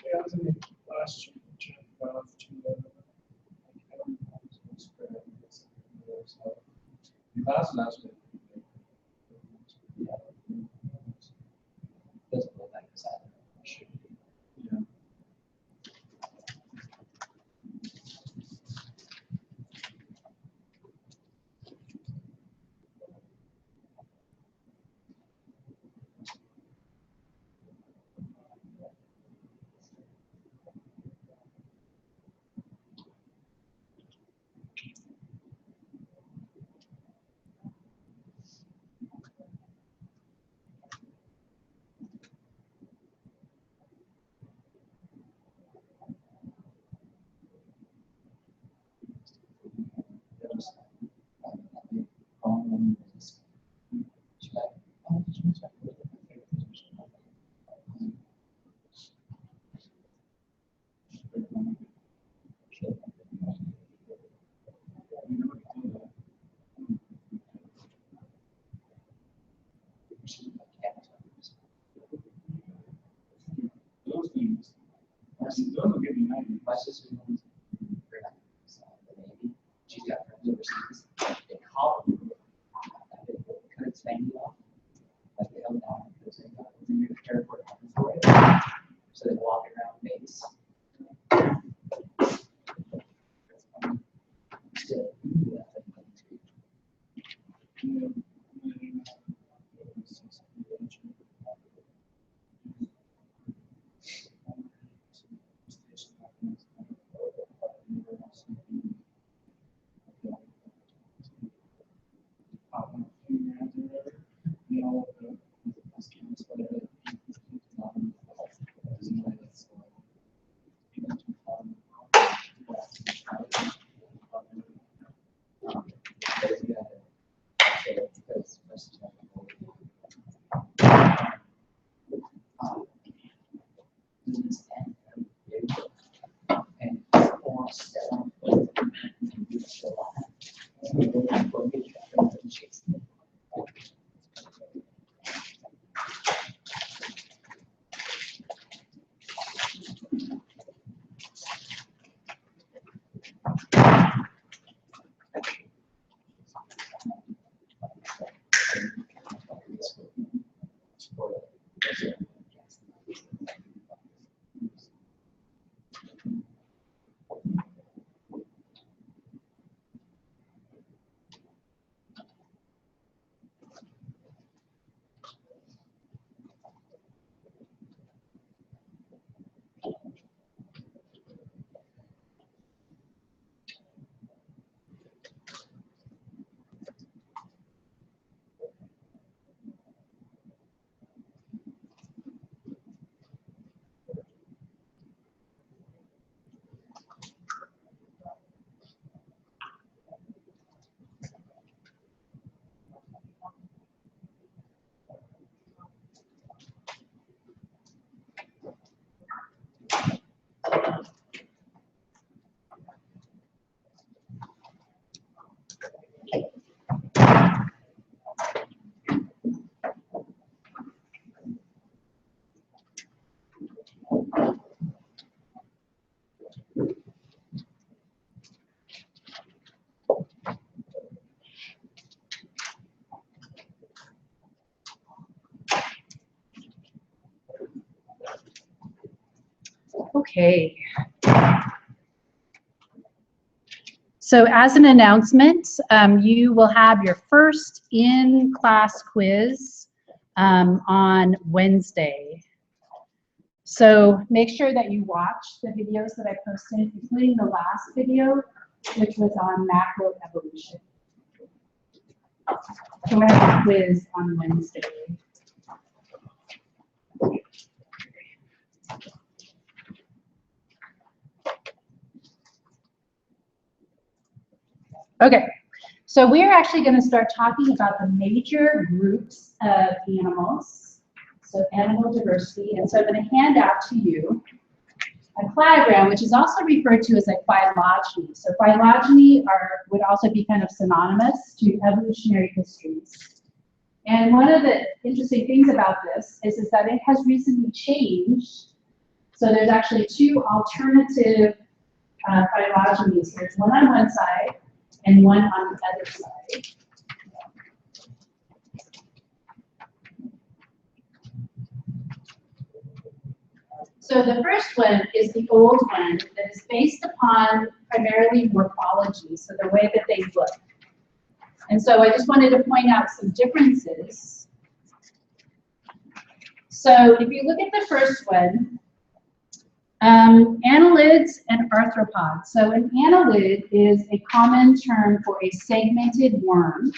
L: Yeah, I was in the last year, which I got off to I don't know, I was supposed to so the class last week.
G: Doesn't look like it's either. Should be.
L: Yeah. Those will give you 90.
G: My sister knows her the Navy. She's got friends overseas. They call them. They cut its thing off. Like they held down because they got in the airport for it. So they walk around base. Still,
A: Okay. So as an announcement, you will have your first in-class quiz on Wednesday. So make sure that you watch the videos that I posted, including the last video, which was on macroevolution. So we're having a quiz on Wednesday. Okay, so we're actually going to start talking about the major groups of animals, so animal diversity. And so I'm going to hand out to you a cladogram, which is also referred to as a phylogeny. So phylogeny would also be kind of synonymous to evolutionary histories. And one of the interesting things about this is that it has recently changed. So there's actually two alternative phylogenies. There's one on one side and one on the other side. So the first one is the old one that is based upon primarily morphology, so the way that they look. And so I just wanted to point out some differences. So if you look at the first one, annelids and arthropods. So an annelid is a common term for a segmented worm.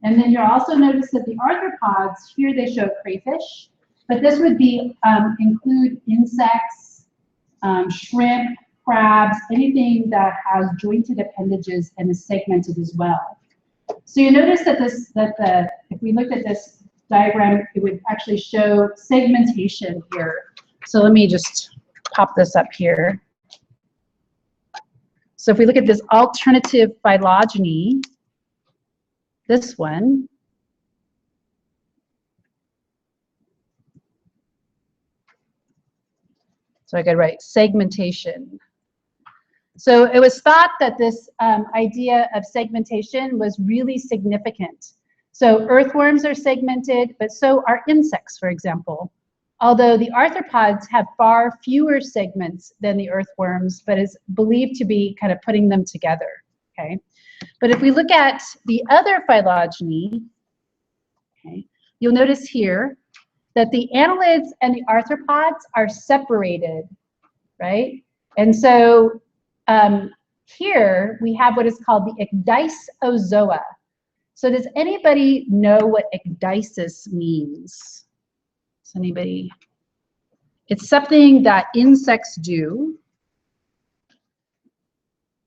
A: And then you'll also notice that the arthropods, here they show crayfish, but this would be include insects, shrimp, crabs, anything that has jointed appendages and is segmented as well. So you notice that if we looked at this diagram, it would actually show segmentation here. So let me just pop this up here. So if we look at this alternative phylogeny, this one, So I could write segmentation. So it was thought that this idea of segmentation was really significant. So earthworms are segmented, but so are insects, for example. Although the arthropods have far fewer segments than the earthworms, but is believed to be kind of putting them together, okay? But if we look at the other phylogeny, okay, you'll notice here that the annelids and the arthropods are separated, right? And so here we have what is called the ecdysozoa. So does anybody know what ecdysis means? Does anybody? It's something that insects do.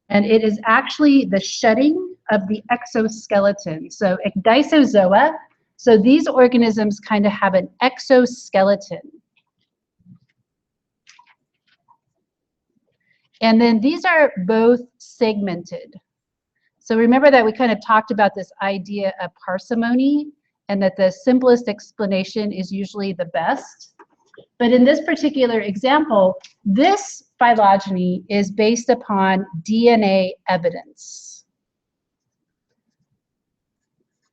A: And it is actually the shedding of the exoskeleton. So ecdysozoa, so these organisms kind of have an exoskeleton. And then these are both segmented. So remember that we kind of talked about this idea of parsimony and that the simplest explanation is usually the best. But in this particular example, this phylogeny is based upon DNA evidence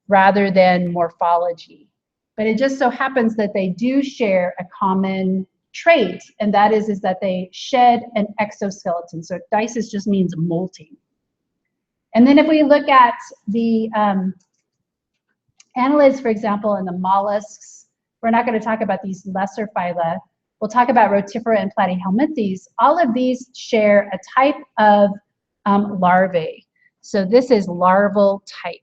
A: rather than morphology. But it just so happens that they do share a common trait, and that is that they shed an exoskeleton. So ecdysis just means molting. And then if we look at the annelids, for example, and the mollusks, we're not going to talk about these lesser phyla. We'll talk about Rotifera and Platyhelminthes. All of these share a type of larvae. So this is larval type.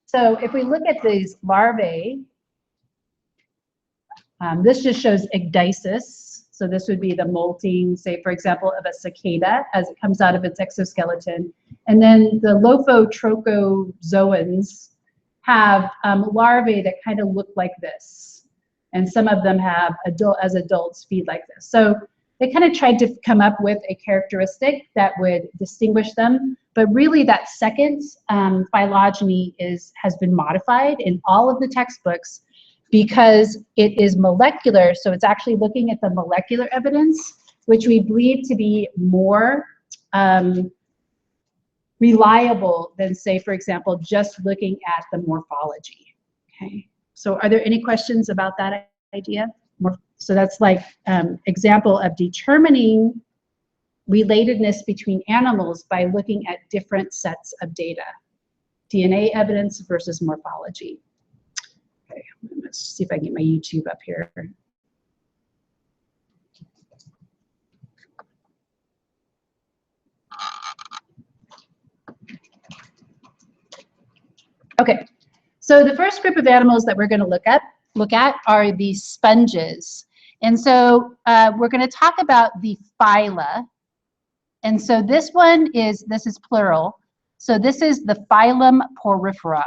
A: So if we look at these larvae, this just shows ecdysis. So this would be the molting, say, for example, of a cicada as it comes out of its exoskeleton. And then the Lophotrochozoans have larvae that kind of look like this. And some of them have, as adults, feed like this. So they kind of tried to come up with a characteristic that would distinguish them. But really that second phylogeny has been modified in all of the textbooks because it is molecular. So it's actually looking at the molecular evidence, which we believe to be more reliable than, say, for example, just looking at the morphology. Okay. So are there any questions about that idea? So that's like example of determining relatedness between animals by looking at different sets of data, DNA evidence versus morphology. Okay, let's see if I can get my YouTube up here. Okay, so the first group of animals that we're going to look at are the sponges. And so we're going to talk about the phyla. And so this is plural. So this is the phylum Porifera.